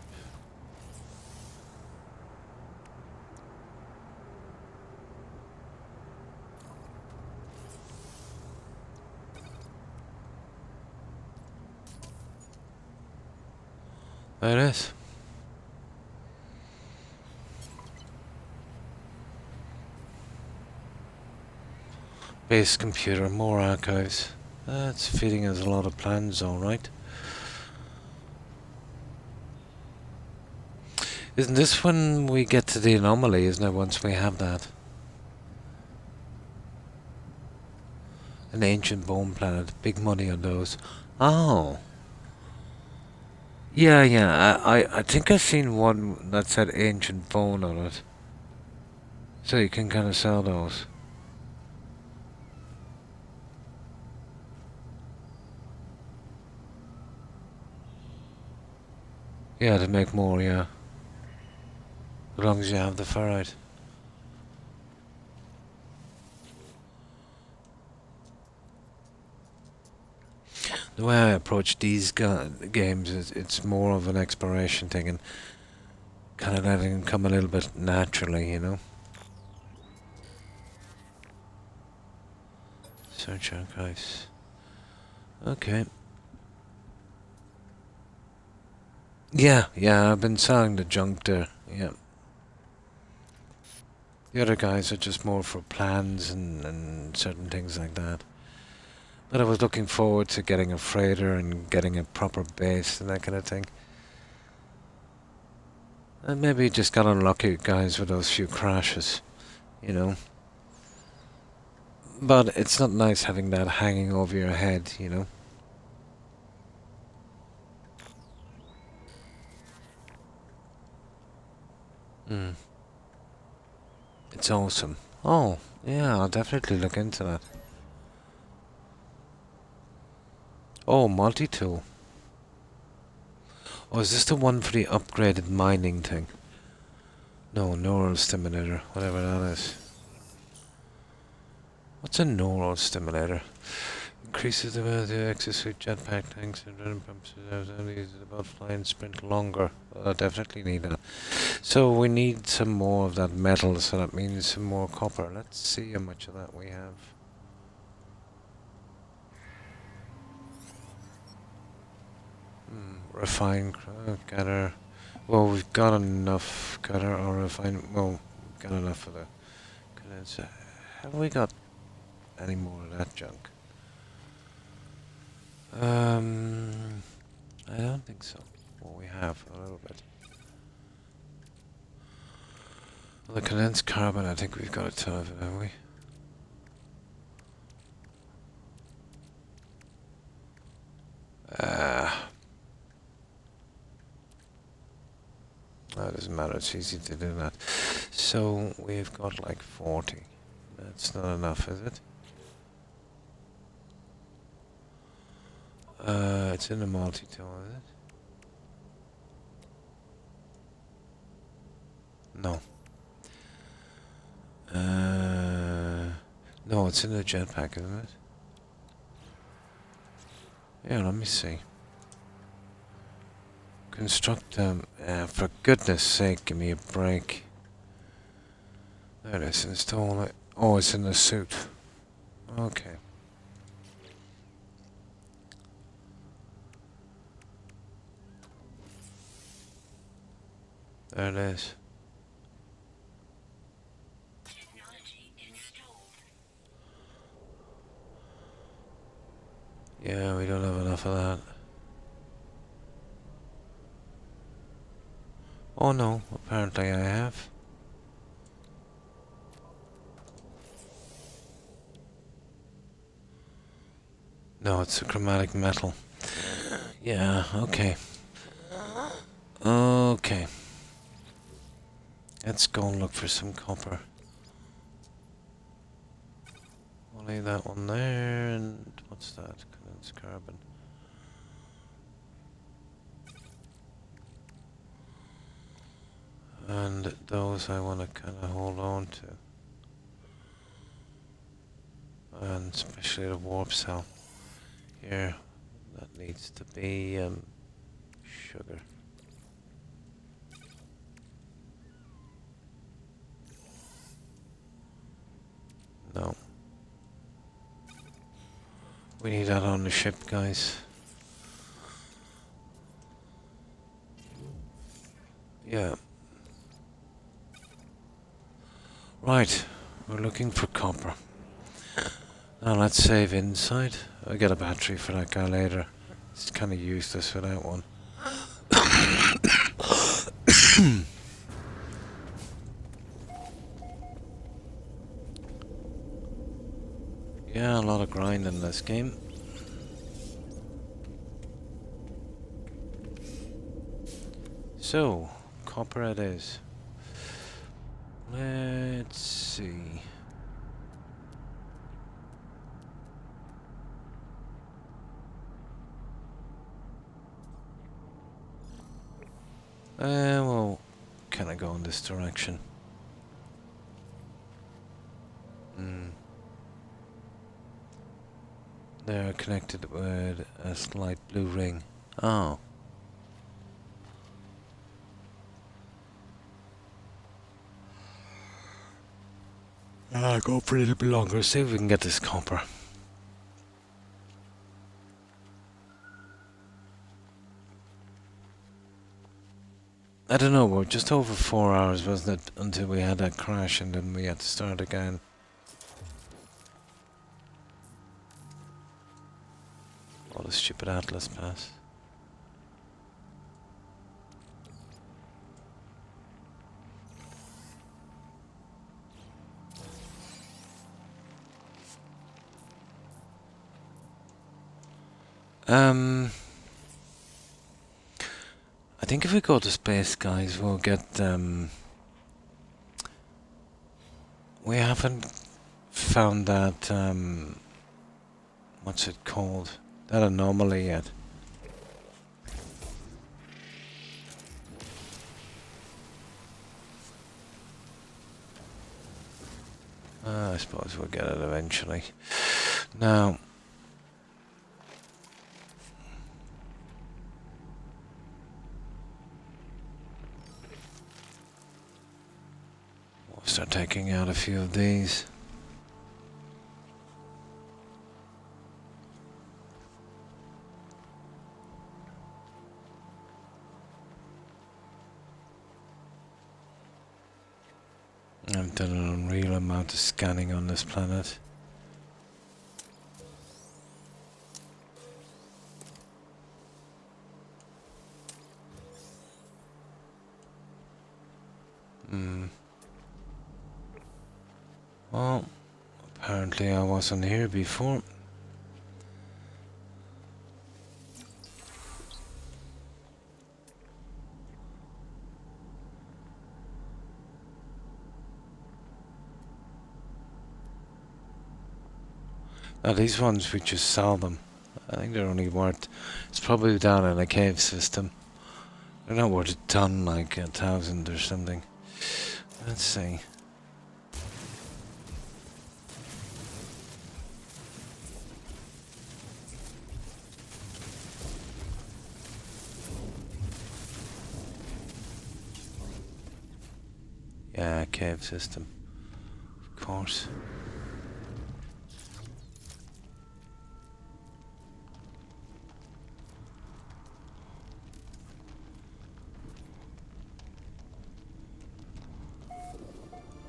There it is. Base computer, more archives. That's feeding us a lot of plans, alright. Isn't this when we get to the anomaly, isn't it, once we have that? An ancient bone planet, big money on those. Oh. Yeah, yeah, I think I've seen one that said ancient bone on it. So you can kind of sell those. Yeah, to make more, yeah. As long as you have the ferrite. The way I approach these games is it's more of an exploration thing and kind of letting them come a little bit naturally, you know? Search archives. Okay. Yeah, yeah, I've been selling the junk there, yeah. The other guys are just more for plans and certain things like that. But I was looking forward to getting a freighter and getting a proper base and that kind of thing. And maybe just got unlucky, guys, with those few crashes, you know. But it's not nice having that hanging over your head, you know. Mm. It's awesome. Oh, yeah, I'll definitely look into that. Oh, multi-tool. Oh, is this the one for the upgraded mining thing? No, neural stimulator, whatever that is. What's a neural stimulator? Increases the ability to execute jetpack tanks and random pumps about flying sprint longer. I definitely need that. So we need some more of that metal, so that means some more copper. Let's see how much of that we have. Refine, gather. Well, we've got enough gather or refine. Well, we've got enough for the condenser. Have we got any more of that junk? I don't think so. Well, we have a little bit. Well, the condensed carbon, I think we've got a ton of it, haven't we? That doesn't matter, it's easy to do that. So, we've got like 40. That's not enough, is it? It's in the multi-tool, is it? No. No, it's in the jetpack, isn't it? Yeah, let me see. Construct them. For goodness sake, give me a break. There it is. Install it. Oh, it's in the suit. Okay. There it is. Technology installed. Yeah, we don't have enough of that. Oh no, apparently I have. No, it's a chromatic metal. Yeah, okay. Okay. Let's go and look for some copper. We'll leave that one there, and what's that? Condensed carbon. And those I want to kind of hold on to. And especially the warp cell. Here, that needs to be sugar. No. We need that on the ship, guys. Yeah. Right, we're looking for copper. Now let's save inside. I'll get a battery for that guy later. It's kind of useless without one. Yeah, a lot of grind in this game. So, copper it is. Let's see. Well, can I go in this direction? They're connected with a slight blue ring. Oh. I'll go for a little bit longer, see if we can get this copper. I don't know, we're just over 4 hours, wasn't it, until we had that crash and then we had to start again. Oh, the stupid Atlas pass. I think if we go to space, guys, we'll get, we haven't found that, what's it called? That anomaly yet. I suppose we'll get it eventually. Now, we'll start taking out a few of these. I've done an unreal amount of scanning on this planet. Well, apparently I wasn't here before. Now these ones, we just sell them. I think they're only worth, it's probably down in a cave system. They're not worth a ton, like 1,000 or something. Let's see. Yeah, cave system. Of course.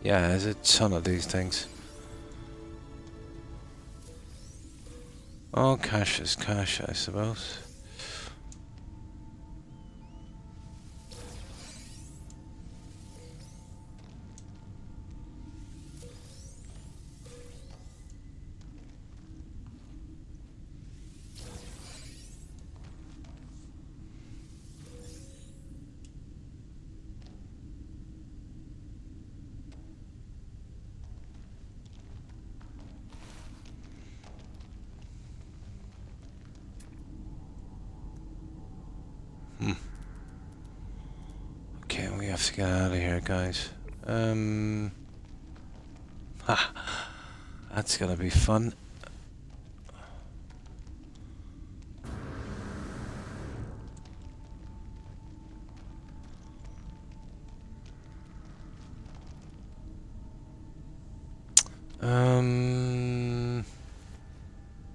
Yeah, there's a ton of these things. Oh, cash is cash, I suppose. Okay, we have to get out of here, guys. That's gonna be fun.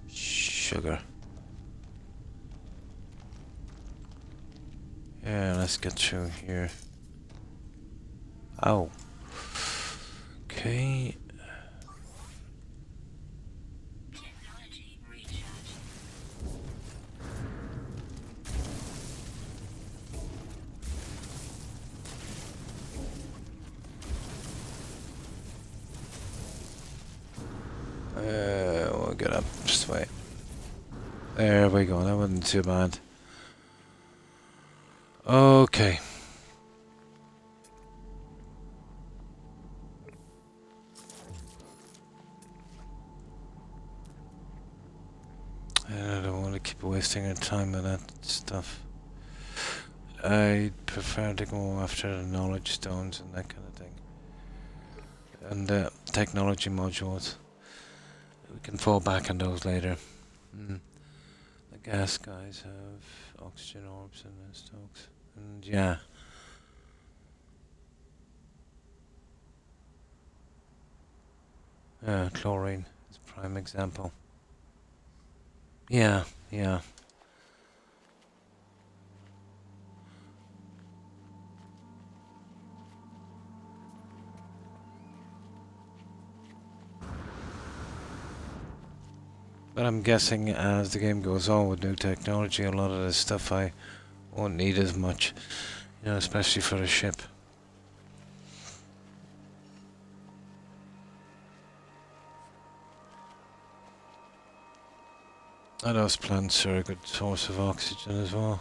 Sugar. Yeah, let's get through here. Ow. Okay. We'll get up this way. There we go, that wasn't too bad. Okay. I don't want to keep wasting our time on that stuff. I prefer to go after the knowledge stones and that kind of thing. And technology modules. We can fall back on those later. The gas guys have oxygen orbs and their stokes. And yeah. Chlorine is a prime example. Yeah. But I'm guessing as the game goes on with new technology, a lot of this stuff I won't need as much. You know, especially for a ship. And those plants are a good source of oxygen as well.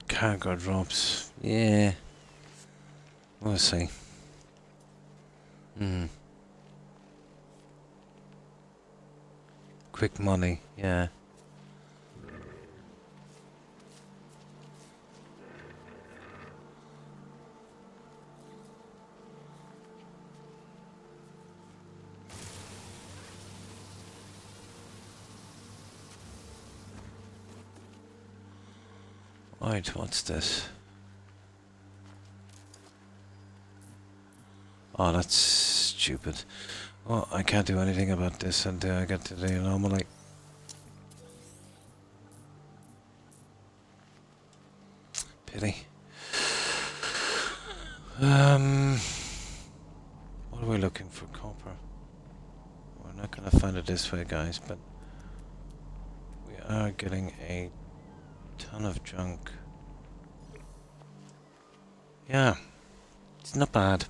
Cargo drops. Yeah. We'll see. Quick money. Yeah. Right, what's this? Oh, that's stupid. Well, I can't do anything about this until I get to the anomaly. Pity. What are we looking for? Copper. We're not gonna find it this way, guys, but we are getting a ton of junk. Yeah, it's not bad.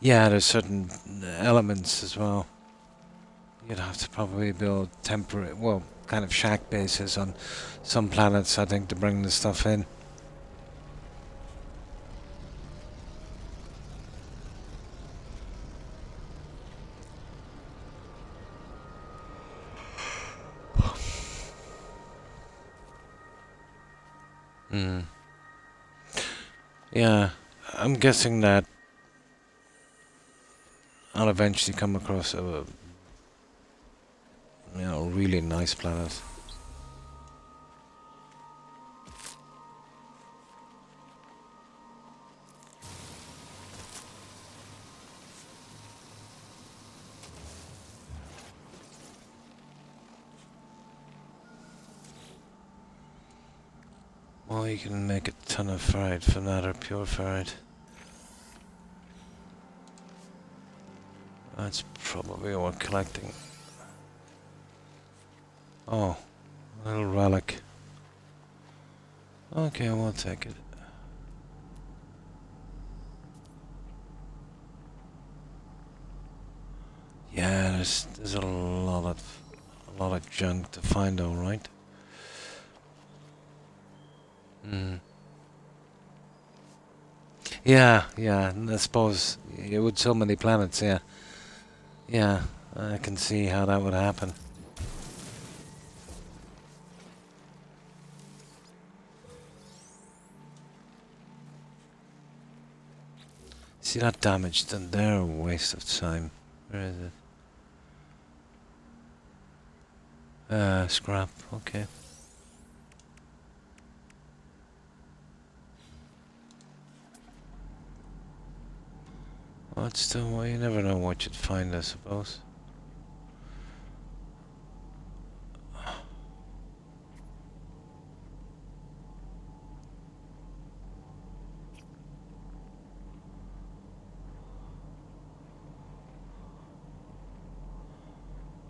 Yeah, there's certain elements as well. You'd have to probably build temporary, well, kind of shack bases on some planets, I think, to bring the stuff in. Yeah, I'm guessing that I'll eventually come across a really nice planet. Well, you can make a ton of ferrite from that, or pure ferrite. That's probably what we're collecting. Oh, a little relic. Okay, we'll take it. Yeah, there's a lot of junk to find, all right. Yeah, I suppose with so many planets, yeah, I can see how that would happen. See that damage done there? A waste of time. Where is it? Scrap. Okay. Well, it's still, well, you never know what you'd find, I suppose.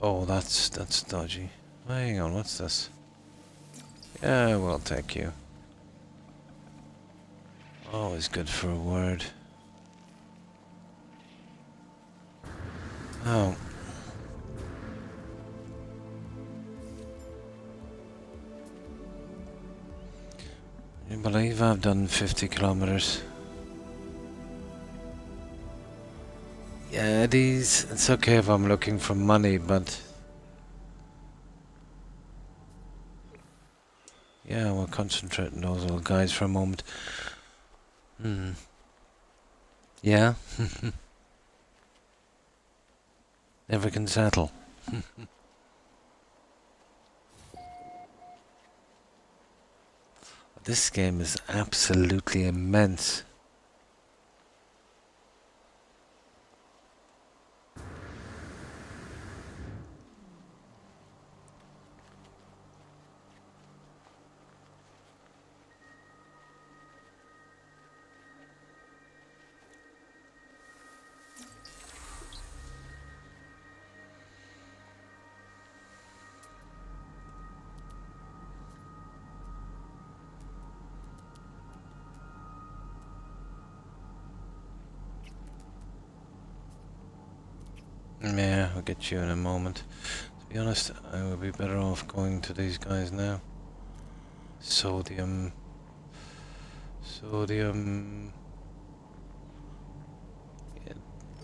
Oh, that's dodgy. Hang on, what's this? Yeah, we'll take you. Always good for a word. Oh. I believe I've done 50 kilometers. Yeah, it's okay if I'm looking for money, but... Yeah, we'll concentrate on those little guys for a moment. Yeah? Never can settle. This game is absolutely immense. Yeah, I'll get you in a moment. To be honest, I would be better off going to these guys now. Sodium. Yeah,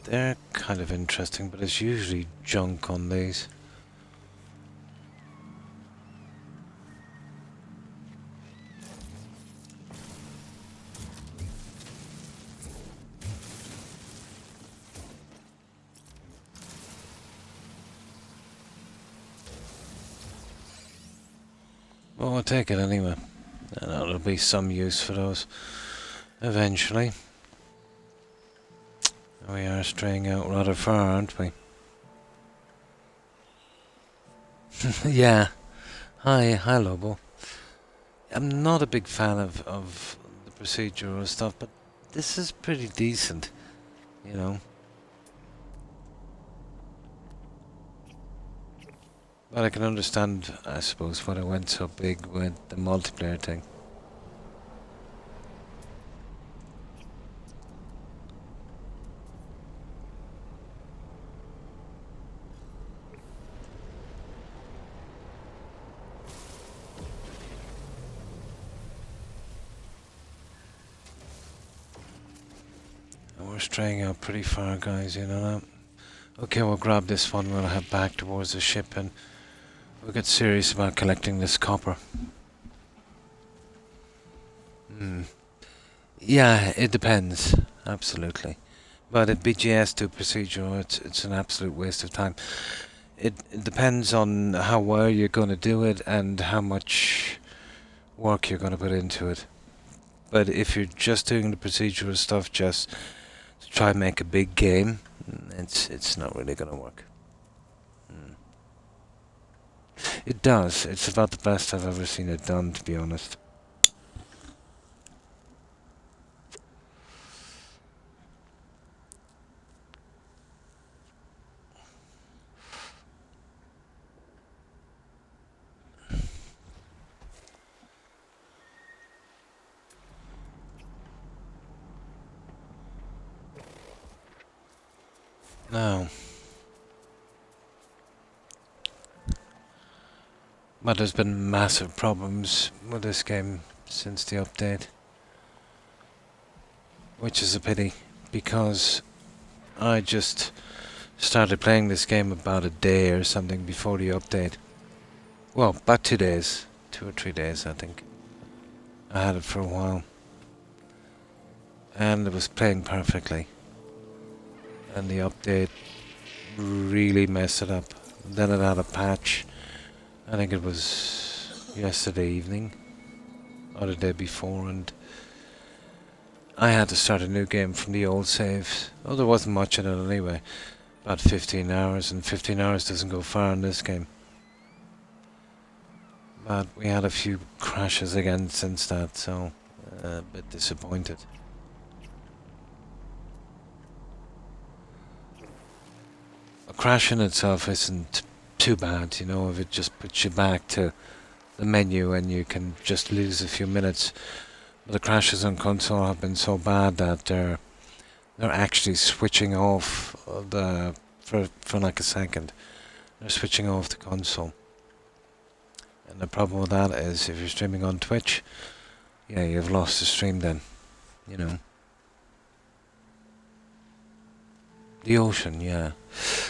they're kind of interesting, but it's usually junk on these. Well, we'll take it anyway. And there'll be some use for those eventually. We are straying out rather far, aren't we? Yeah. Hi Lobo. I'm not a big fan of the procedural stuff, but this is pretty decent, you know. But I can understand, I suppose, why it went so big with the multiplayer thing. And we're straying out pretty far, guys, you know that? Okay, we'll grab this one, we'll head back towards the ship and we'll get serious about collecting this copper. Yeah, it depends, absolutely. But at BGS2 procedural, it's an absolute waste of time. It depends on how well you're going to do it and how much work you're going to put into it. But if you're just doing the procedural stuff just to try and make a big game, it's not really going to work. It does. It's about the best I've ever seen it done, to be honest. Now, but there's been massive problems with this game since the update, which is a pity, because I just started playing this game about a day or something before the update. Well, about 2 days, 2 or 3 days, I think. I had it for a while, and it was playing perfectly. and the update really messed it up. Then it had a patch. I think it was yesterday evening or the day before, and I had to start a new game from the old saves. Oh, there wasn't much in it anyway. About 15 hours, and 15 hours doesn't go far in this game. But we had a few crashes again since that, so a bit disappointed. A crash in itself isn't too bad, you know, if it just puts you back to the menu and you can just lose a few minutes. But the crashes on console have been so bad that they're actually switching off for like a second. They're switching off the console. And the problem with that is if you're streaming on Twitch, yeah, you've lost the stream then, you know. The ocean, yeah.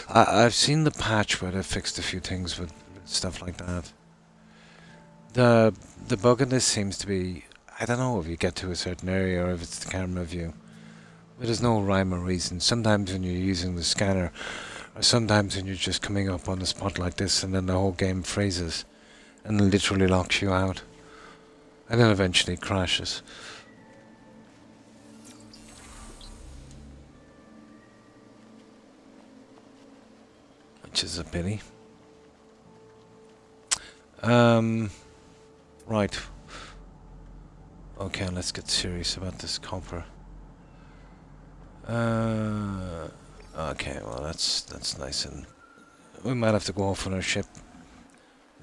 I've seen the patch where they fixed a few things with stuff like that. The bug in this seems to be, I don't know if you get to a certain area or if it's the camera view. But there's no rhyme or reason. Sometimes when you're using the scanner, or sometimes when you're just coming up on a spot like this and then the whole game freezes and literally locks you out. And then eventually crashes. Which is a pity. Right. Okay, let's get serious about this copper. Okay, well that's nice, and we might have to go off on our ship,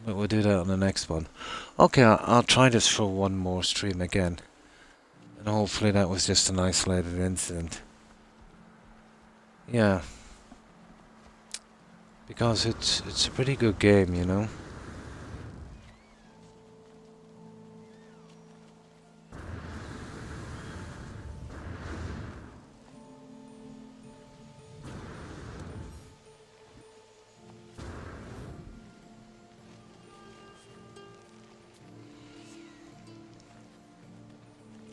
but we'll do that on the next one. Okay, I'll try this for one more stream again, and hopefully that was just an isolated incident. Yeah, because it's a pretty good game, you know.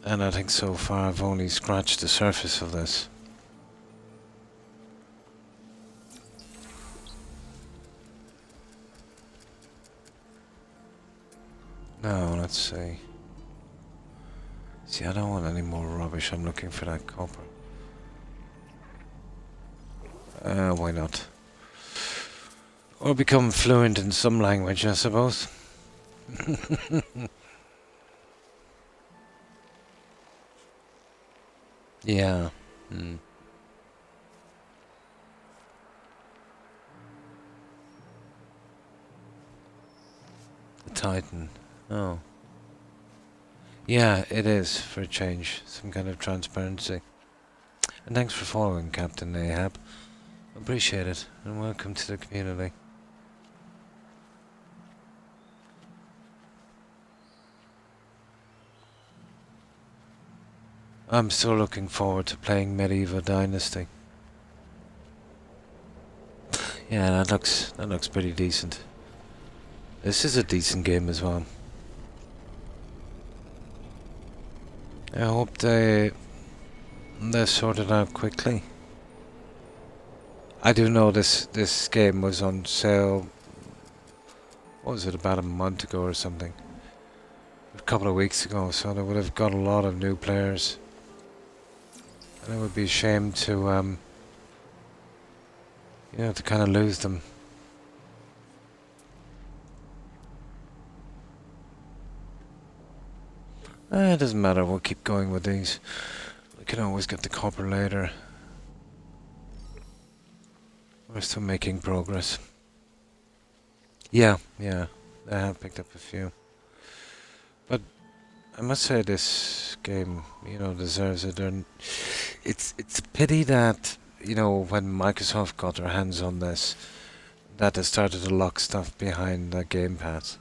And I think so far I've only scratched the surface of this. Now, let's see. See, I don't want any more rubbish. I'm looking for that copper. Why not? Or become fluent in some language, I suppose. Yeah. Mm. The Titan. Oh. Yeah, it is, for a change. Some kind of transparency. And thanks for following, Captain Ahab. Appreciate it, and welcome to the community. I'm still looking forward to playing Medieval Dynasty. Yeah, that looks pretty decent. This is a decent game as well. I hope they sort it out quickly. I do know this game was on sale. What was it, about a month ago or something? A couple of weeks ago, so they would have got a lot of new players. And it would be a shame to, you know, to kind of lose them. It doesn't matter, we'll keep going with these. We can always get the copper later. We're still making progress. Yeah, they have picked up a few. But I must say this game, you know, deserves it. And it's a pity that, you know, when Microsoft got their hands on this, that they started to lock stuff behind the Game Pass.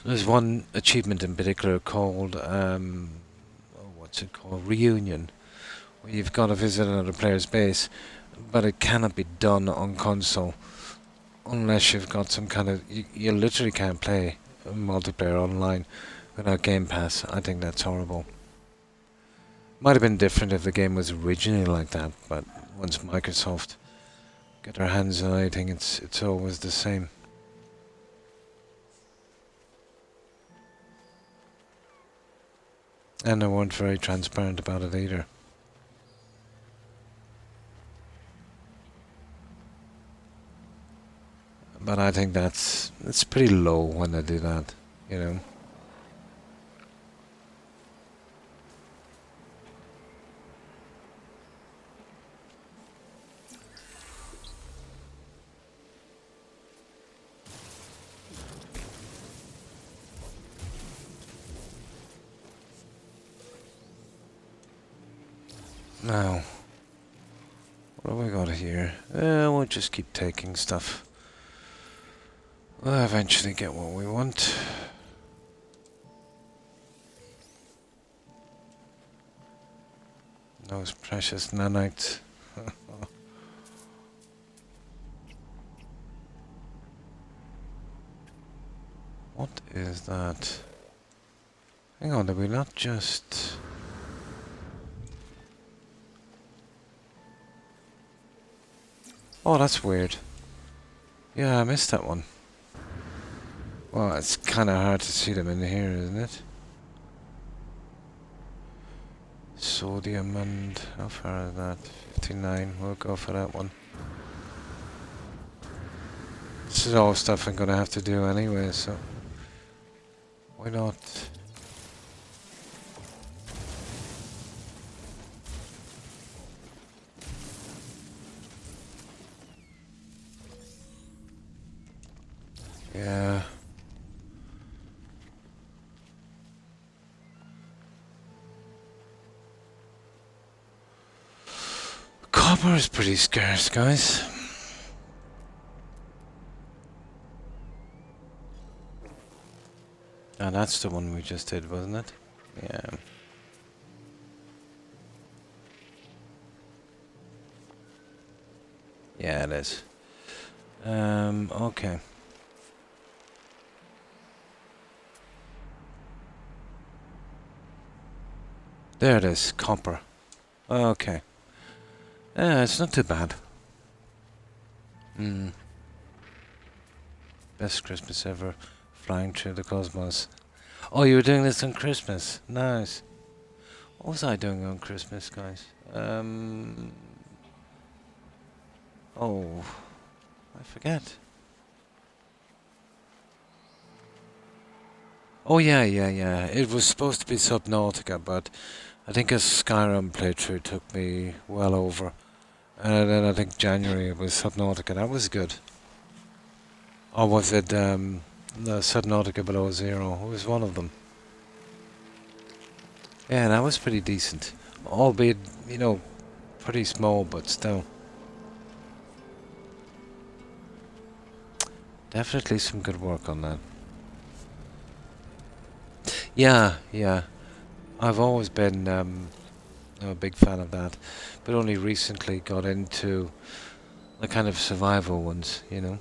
There's one achievement in particular called, what's it called? Reunion. Where you've got to visit another player's base, but it cannot be done on console unless you've got some kind of... You literally can't play multiplayer online without Game Pass. I think that's horrible. Might have been different if the game was originally like that, but once Microsoft get their hands on anything, it's always the same. And they weren't very transparent about it either. But I think it's pretty low when they do that, you know. Now, what have we got here? We'll just keep taking stuff. We'll eventually get what we want. Those precious nanites. What is that? Hang on, did we not just... Oh, that's weird. Yeah, I missed that one. Well, it's kind of hard to see them in here, isn't it? Sodium and... how far is that? 59. We'll go for that one. This is all stuff I'm gonna have to do anyway, so... why not? Yeah. Copper is pretty scarce, guys. Ah, that's the one we just did, wasn't it? Yeah. Yeah, it is. Okay. There it is, copper. Okay. Yeah, it's not too bad. Best Christmas ever, flying through the cosmos. Oh, you were doing this on Christmas? Nice. What was I doing on Christmas, guys? Oh, I forget. Oh yeah. It was supposed to be Subnautica, but I think a Skyrim playthrough took me well over. And then I think January it was Subnautica. That was good. Or was it the Subnautica Below Zero? It was one of them. Yeah, that was pretty decent. Albeit, you know, pretty small, but still. Definitely some good work on that. Yeah. I've always been a big fan of that, but only recently got into the kind of survival ones, you know.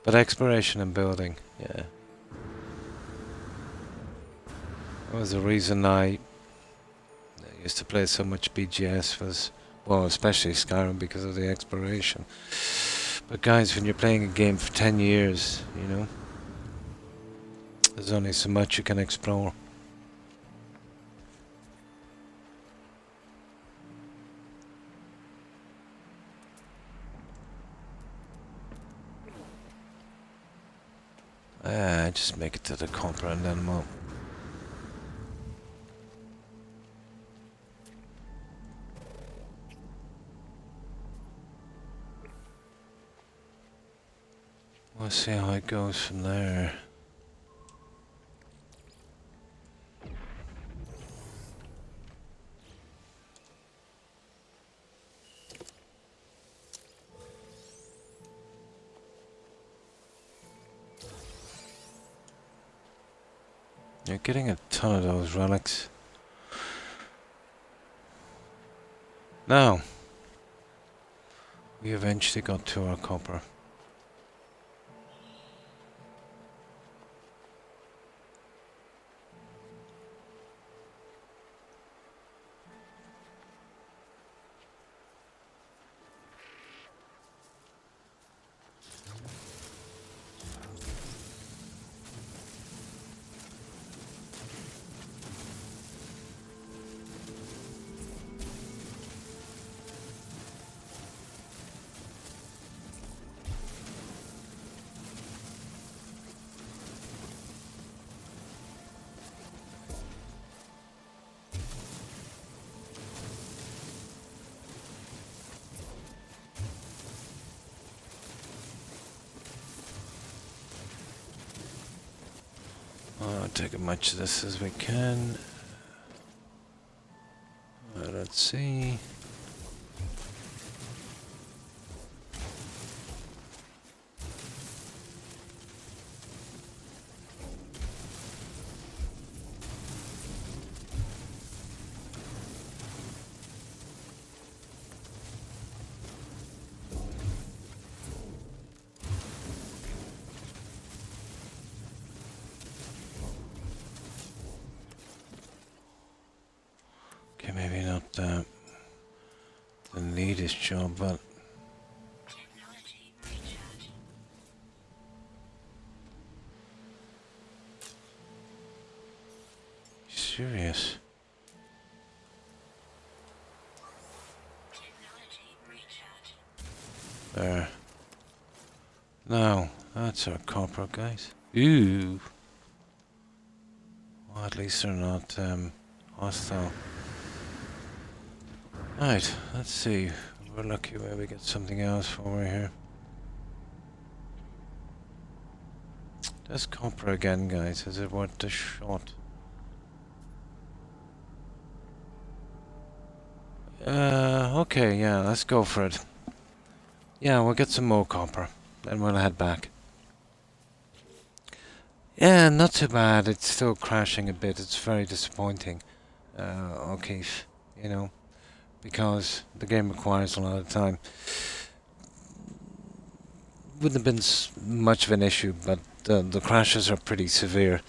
But exploration and building, yeah. That was the reason I used to play so much BGS was, well, especially Skyrim because of the exploration. But guys, when you're playing a game for 10 years, you know, there's only so much you can explore. Just make it to the copper and then we'll... we'll see how it goes from there. You're getting a ton of those relics. Now, we eventually got to our copper. take as much of this as we can. Let's see. Okay, maybe not the neatest job, but Technology recharge. serious. Technology recharge. There. Now, that's our copper, guys. Ooh. Well, at least they're not hostile. Right, let's see. We're lucky where we get something else while we're here. There's copper again, guys. Is it worth the shot? Okay, yeah, let's go for it. Yeah, we'll get some more copper. Then we'll head back. Yeah, not too bad. It's still crashing a bit. It's very disappointing. Okay, you know, because the game requires a lot of time. Wouldn't have been much of an issue, but the crashes are pretty severe.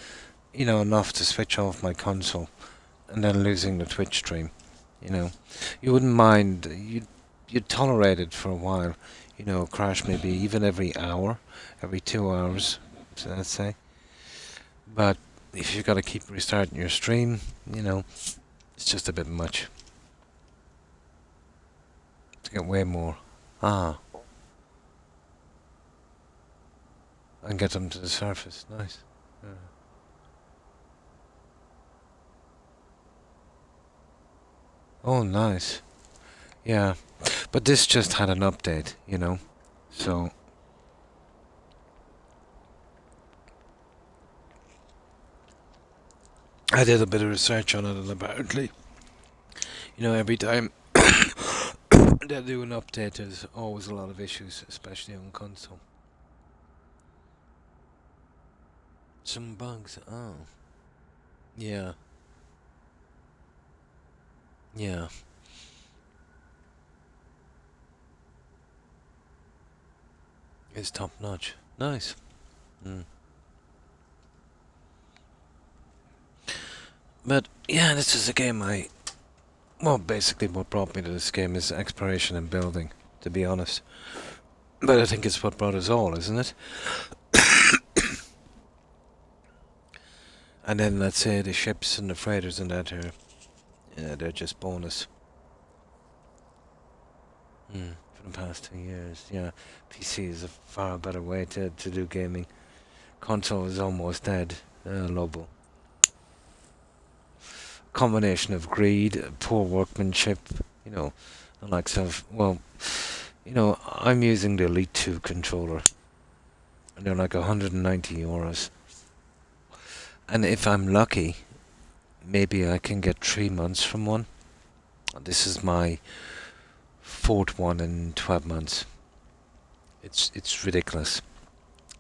You know, enough to switch off my console and then losing the Twitch stream. You know, you wouldn't mind. You'd tolerate it for a while. You know, crash maybe even every hour, every 2 hours, so let's say. But if you've got to keep restarting your stream, you know, it's just a bit much. To get way more. Ah. And get them to the surface. Nice. Yeah. Oh, nice. Yeah. But this just had an update, you know. So I did a bit of research on it, and apparently, you know, every time they do an update, there's always a lot of issues, especially on console. Some bugs. Oh. Yeah. Yeah. It's top notch. Nice. Mm. But yeah, this is a game well, basically what brought me to this game is exploration and building, to be honest. But I think it's what brought us all, isn't it? And then let's say the ships and the freighters and that are, yeah, they're just bonus. For the past 2 years, yeah. PC is a far better way to do gaming. Console is almost dead. Lobo. Combination of greed, poor workmanship, you know, the likes of, well, you know, I'm using the Elite 2 controller, and they're like €190. And if I'm lucky, maybe I can get 3 months from one. This is my 4th one in 12 months. It's ridiculous.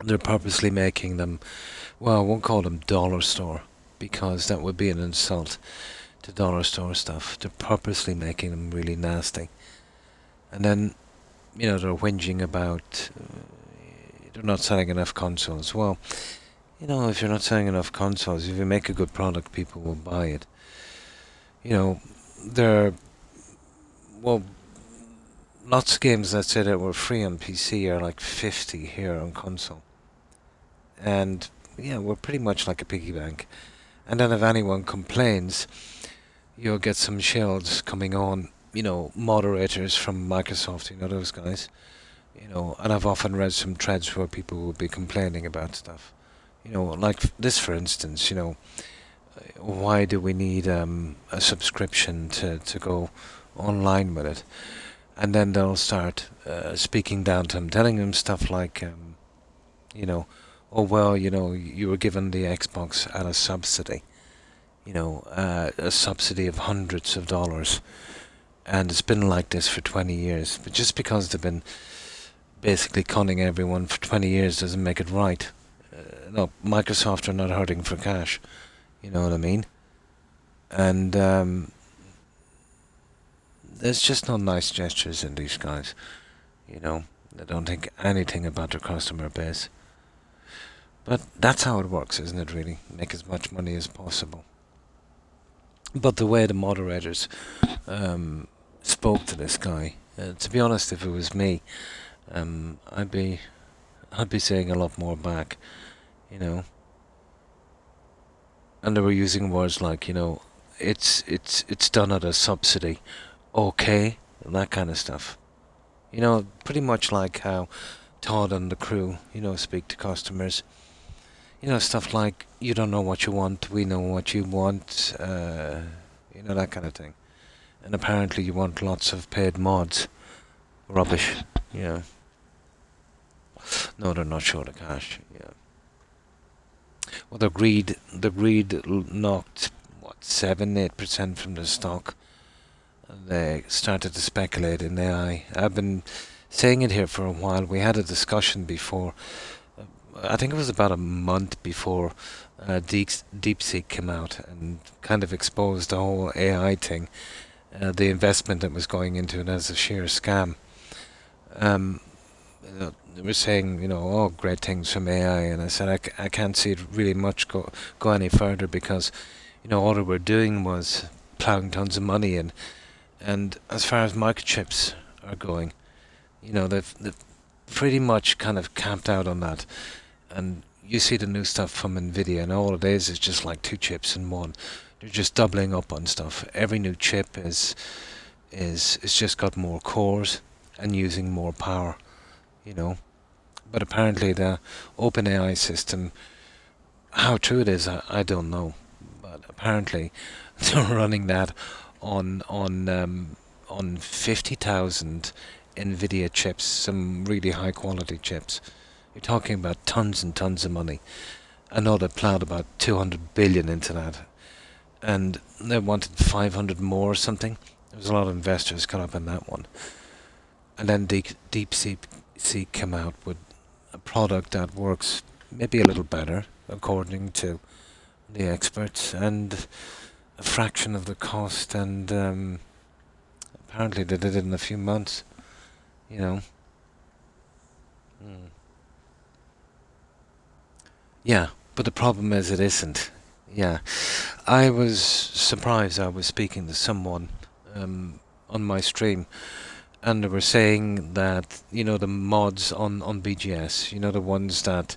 They're purposely making them, well, I won't call them dollar store, because that would be an insult to dollar store stuff. They're purposely making them really nasty. And then, you know, they're whinging about they're not selling enough consoles. Well, you know, if you're not selling enough consoles, if you make a good product, people will buy it. You know, well, lots of games that say that were free on PC are like 50 here on console. And, yeah, we're pretty much like a piggy bank. And then if anyone complains, you'll get some shields coming on, you know, moderators from Microsoft, you know, those guys. You know, and I've often read some threads where people will be complaining about stuff. You know, like this, for instance, you know, why do we need a subscription to go online with it? And then they'll start speaking down to him, telling him stuff like, you know, oh well, you were given the Xbox at a subsidy, a subsidy of hundreds of dollars, and it's been like this for 20 years. But just because they've been basically conning everyone for 20 years doesn't make it right. No, Microsoft are not hurting for cash. You know what I mean? And there's just no nice gestures in these guys. They don't think anything about their customer base. But that's how it works, isn't it, really? Make as much money as possible. But the way the moderators spoke to this guy, to be honest, if it was me, I'd be saying a lot more back, you know. And they were using words like, it's done at a subsidy, okay, and that kind of stuff. Pretty much like how Todd and the crew, speak to customers. Stuff like, you don't know what you want, we know what you want, that kind of thing. And apparently you want lots of paid mods. Rubbish, yeah. No, they're not short of cash, yeah. Well, the greed knocked, 7-8% from the stock. They started to speculate in AI. I've been saying it here for a while. We had a discussion before. I think it was about a month before DeepSeek came out and kind of exposed the whole AI thing, the investment that was going into it as a sheer scam. They were saying, oh, great things from AI, and I said I can't see it really much go any further because, all they were doing was plowing tons of money in, and as far as microchips are going, they've pretty much kind of camped out on that. And you see the new stuff from Nvidia, and all it is just like 2 chips in one. They're just doubling up on stuff. Every new chip is just got more cores and using more power, But apparently the OpenAI system, how true it is, I don't know. But apparently they're running that on 50,000 Nvidia chips, some really high quality chips. You're talking about tons and tons of money. I know they plowed about 200 billion into that, and they wanted 500 more or something. There was a lot of investors caught up in that one. And then DeepSeek came out with a product that works maybe a little better, according to the experts, and a fraction of the cost, and apparently they did it in a few months, Mm. Yeah, but the problem is it isn't. Yeah, I was surprised. I was speaking to someone on my stream, and they were saying that the mods on BGS, the ones that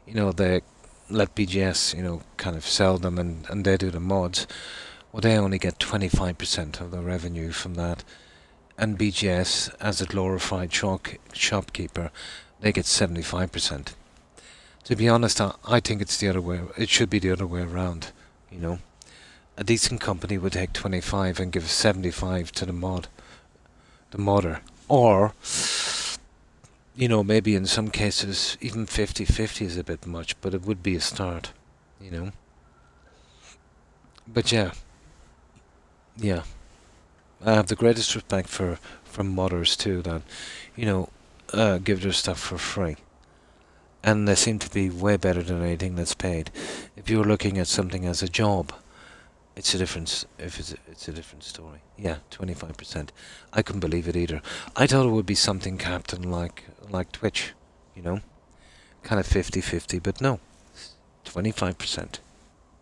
they let BGS kind of sell them, and they do the mods. Well, they only get 25% of the revenue from that, and BGS, as a glorified shopkeeper, they get 75%. To be honest, I think it's the other way. It should be the other way around. A decent company would take 25 and give 75 to the modder, or maybe in some cases even 50-50 is a bit much, but it would be a start. But yeah, I have the greatest respect for modders too that give their stuff for free. And they seem to be way better than anything that's paid. If you're looking at something as a job, it's a different. It's a different story. Yeah, 25%. I couldn't believe it either. I thought it would be something, Captain, like Twitch, kind of 50-50, but no, 25%.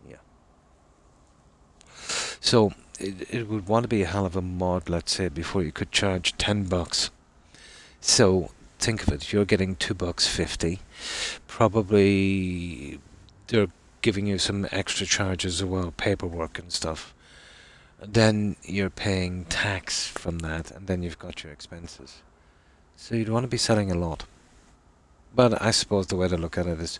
Yeah. So it would want to be a hell of a mod, let's say, before you could charge $10. So think of it, you're getting $2.50. Probably they're giving you some extra charges as well, paperwork and stuff. Then you're paying tax from that, and then you've got your expenses. So you'd want to be selling a lot. But I suppose the way to look at it is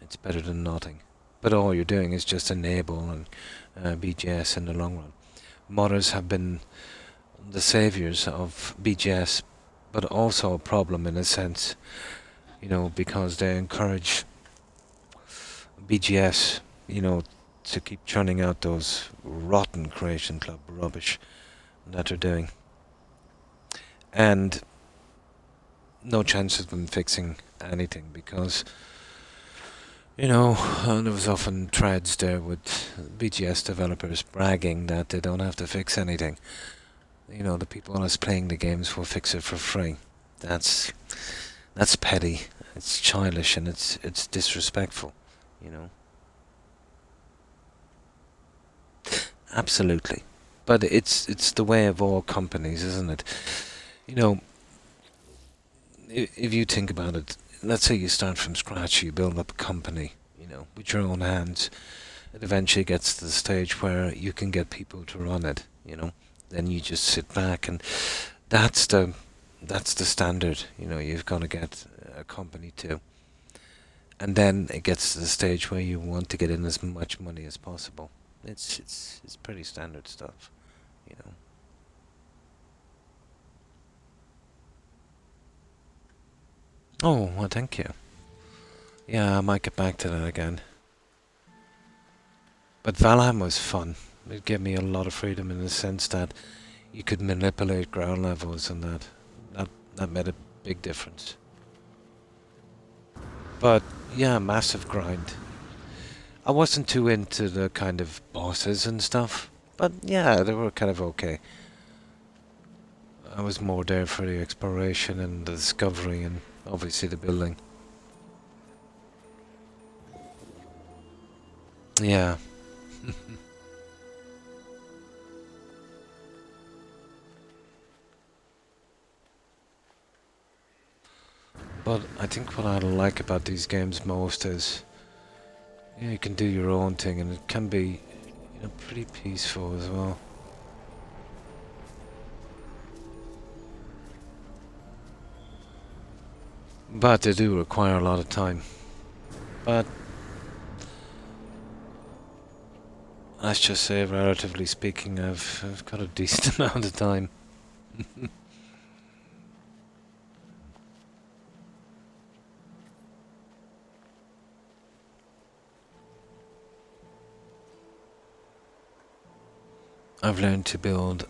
it's better than nothing. But all you're doing is just enable and BGS in the long run. Modders have been the saviors of BGS, but also a problem in a sense, because they encourage BGS, to keep churning out those rotten Creation Club rubbish that they're doing. And no chance of them fixing anything because, there was often threads there with BGS developers bragging that they don't have to fix anything. The people that's playing the games will fix it for free. That's petty. It's childish and it's disrespectful. Absolutely. But it's the way of all companies, isn't it? If you think about it, let's say you start from scratch, you build up a company, with your own hands. It eventually gets to the stage where you can get people to run it, Then you just sit back, and that's the standard, you've got to get a company to. And then it gets to the stage where you want to get in as much money as possible. It's pretty standard stuff, Oh, well, thank you. Yeah, I might get back to that again. But Valheim was fun. It gave me a lot of freedom in the sense that you could manipulate ground levels and that made a big difference. But yeah, massive grind. I wasn't too into the kind of bosses and stuff, but yeah, they were kind of okay. I was more there for the exploration and the discovery and obviously the building. Yeah. But I think what I like about these games most is, you can do your own thing and it can be, pretty peaceful as well. But they do require a lot of time. But let's just say, relatively speaking, I've got a decent amount of time. I've learned to build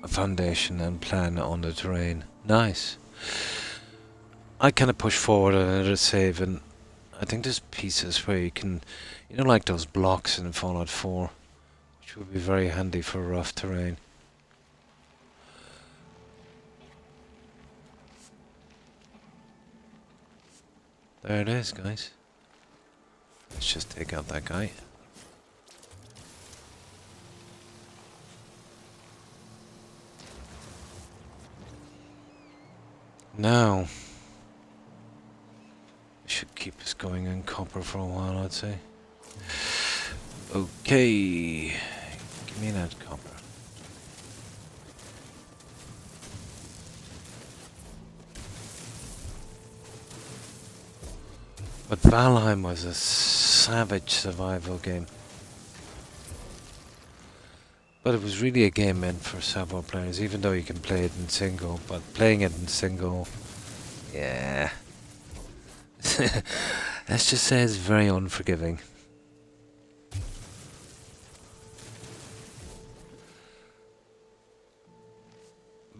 a foundation and plan on the terrain. Nice. I kind of push forward another save, and I think there's pieces where you can, like those blocks in Fallout 4, which would be very handy for rough terrain. There it is, guys. Let's just take out that guy. Now, should keep us going in copper for a while, I'd say. Okay, give me that copper. But Valheim was a savage survival game. But it was really a game meant for several players, even though you can play it in single. But playing it in single, yeah. Let's just say it's very unforgiving.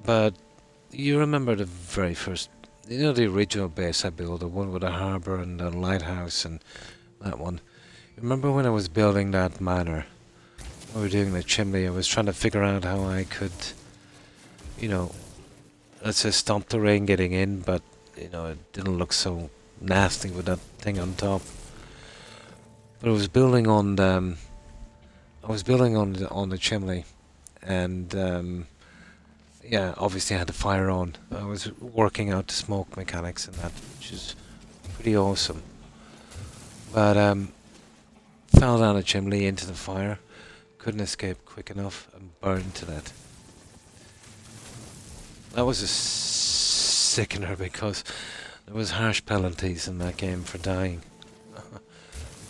But you remember the very first, the original base I built, the one with the harbour and the lighthouse and that one. Remember when I was building that manor? We were doing the chimney, I was trying to figure out how I could, let's say stop the rain getting in, but, it didn't look so nasty with that thing on top. But I was building on the, on the chimney, and yeah, obviously I had the fire on. I was working out the smoke mechanics and that, which is pretty awesome. But fell down a chimney into the fire, couldn't escape quick enough, and burned to that. That was a sickener because there was harsh penalties in that game for dying.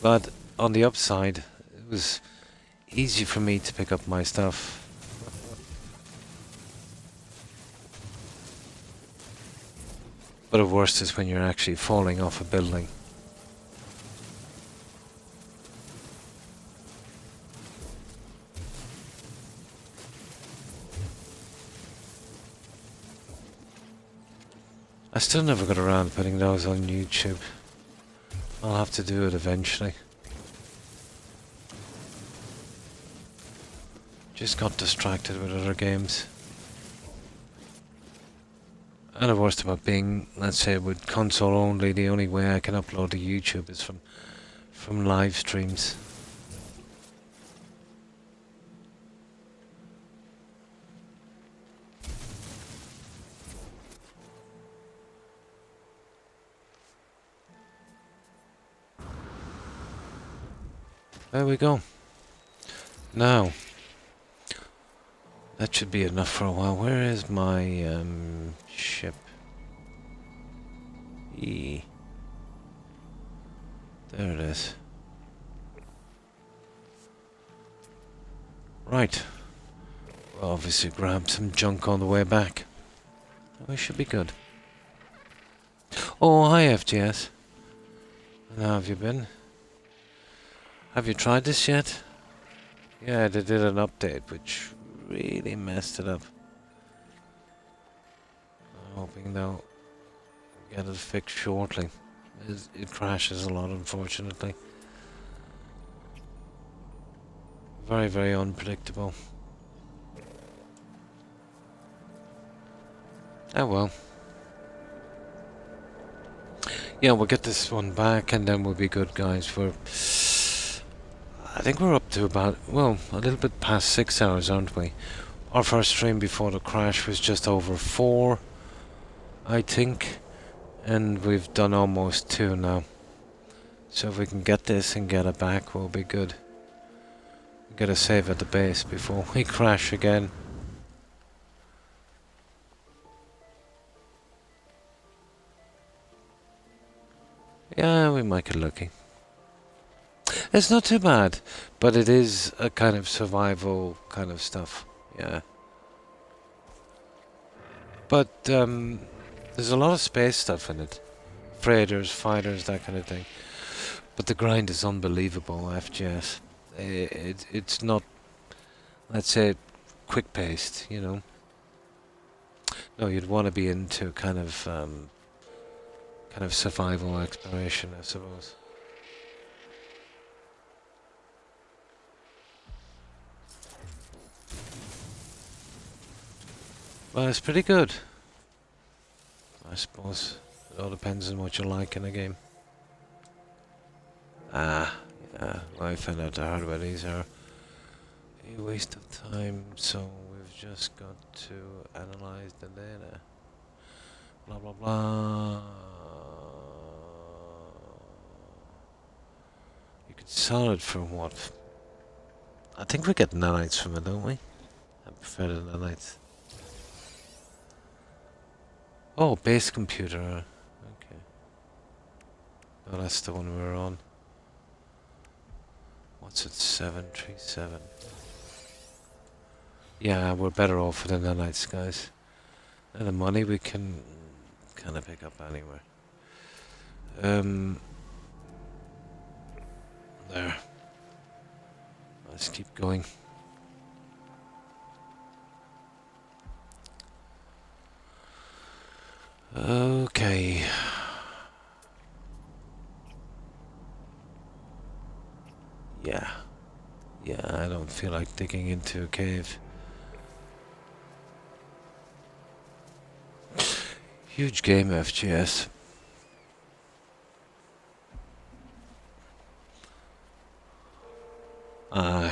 But on the upside, it was easy for me to pick up my stuff. But the worst is when you're actually falling off a building. I still never got around to putting those on YouTube. I'll have to do it eventually. Just got distracted with other games. And the worst about being, let's say, with console only, the only way I can upload to YouTube is from live streams. There we go. Now, that should be enough for a while. Where is my ship? E. There it is. Right. We'll obviously grab some junk on the way back. We should be good. Oh, hi FGS. How have you been? Have you tried this yet? Yeah, they did an update which really messed it up. I'm hoping they'll get it fixed shortly. It crashes a lot, unfortunately. Very, very unpredictable. Oh well. Yeah, we'll get this one back and then we'll be good, guys. I think we're up to about, well, a little bit past 6 hours, aren't we? Our first stream before the crash was just over 4, I think. And we've done almost 2 now. So if we can get this and get it back, we'll be good. Get a save at the base before we crash again. Yeah, we might get lucky. It's not too bad, but it is a kind of survival kind of stuff, yeah. But there's a lot of space stuff in it. Freighters, fighters, that kind of thing. But the grind is unbelievable, FGS. It's not, let's say, quick-paced, you know. No, you'd want to be into kind of survival exploration, I suppose. Well, it's pretty good. I suppose it all depends on what you like in a game. Yeah, well, I found out the hard way. These are a waste of time, so we've just got to analyze the data. Blah blah blah. You could sell it for what? I think we get nanites from it, don't we? I prefer the nanites. Oh, base computer. Okay. Oh, that's the one we're on. What's it? 737. Yeah, we're better off with the nanites, guys. And the money we can kind of pick up anywhere. There. Let's keep going. Okay. Yeah. Yeah, I don't feel like digging into a cave. Huge game, FGS.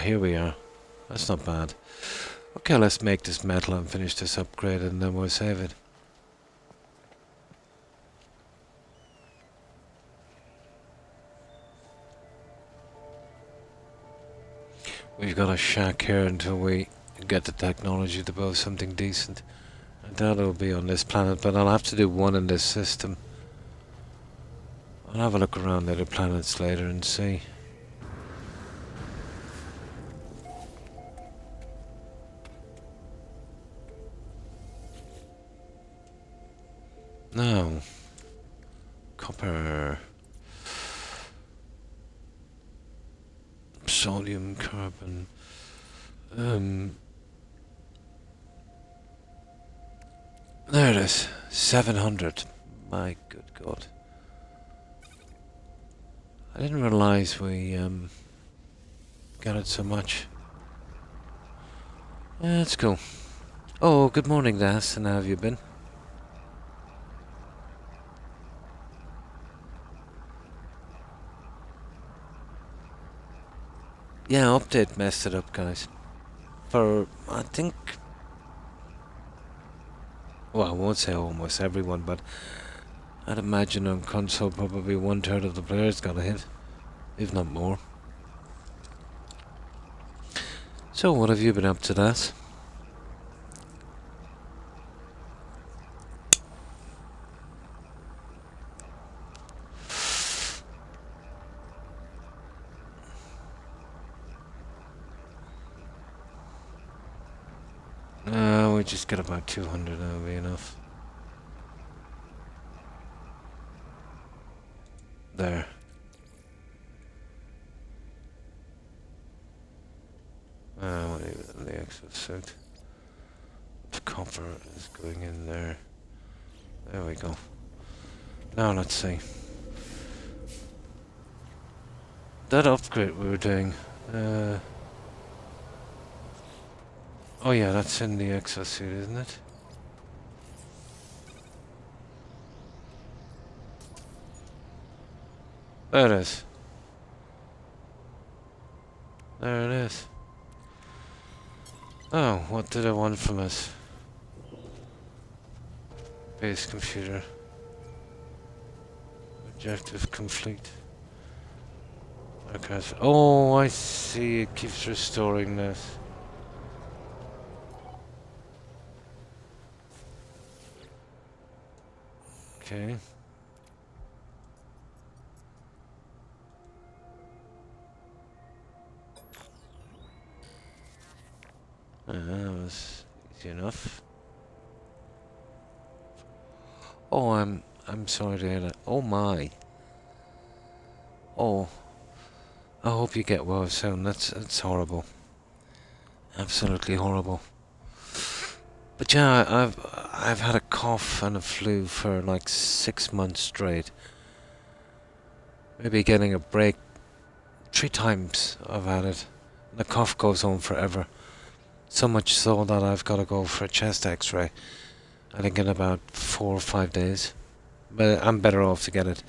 Here we are. That's not bad. Okay, let's make this metal and finish this upgrade and then we'll save it. We've got a shack here until we get the technology to build something decent. I doubt it'll be on this planet, but I'll have to do one in this system. I'll have a look around the other planets later and see. Now, copper, sodium, carbon, there it is, 700, My good God. I didn't realize we got it so much. Yeah, that's cool. Oh, good morning, Das, and how have you been? Yeah, update messed it up, guys. For, I think, well, I won't say almost everyone, but I'd imagine on console probably 1/3 of the players got a hit, if not more. So, what have you been up to, Das? We just get about 200, that'll be enough. There. We'll leave it in the exosuit. The copper is going in there. There we go. Now let's see. That upgrade we were doing. Oh yeah, that's in the exosuit, isn't it? There it is. There it is. Oh, what did it want from us? Base computer. Objective complete. Okay. Oh, I see. It keeps restoring this. Okay. That was easy enough. Oh, I'm sorry to hear that. Oh my. Oh, I hope you get well soon. That's horrible. Absolutely horrible. But yeah, I've had a cough and a flu for like 6 months straight. Maybe getting a break 3 times I've had it. The cough goes on forever. So much so that I've got to go for a chest x-ray. I think in about 4 or 5 days. But I'm better off to get it,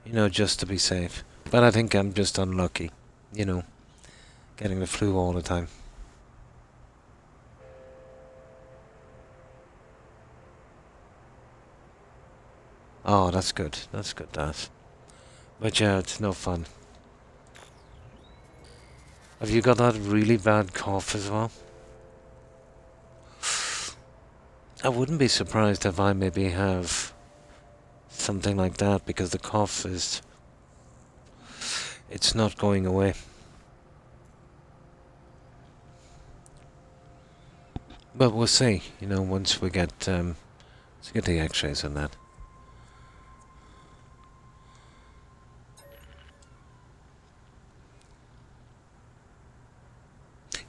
you know, just to be safe. But I think I'm just unlucky, you know, getting the flu all the time. Oh, that's good. That's good, that. But yeah, it's no fun. Have you got that really bad cough as well? I wouldn't be surprised if I maybe have something like that, because the cough is... it's not going away. But we'll see, you know, once we get the x-rays on that.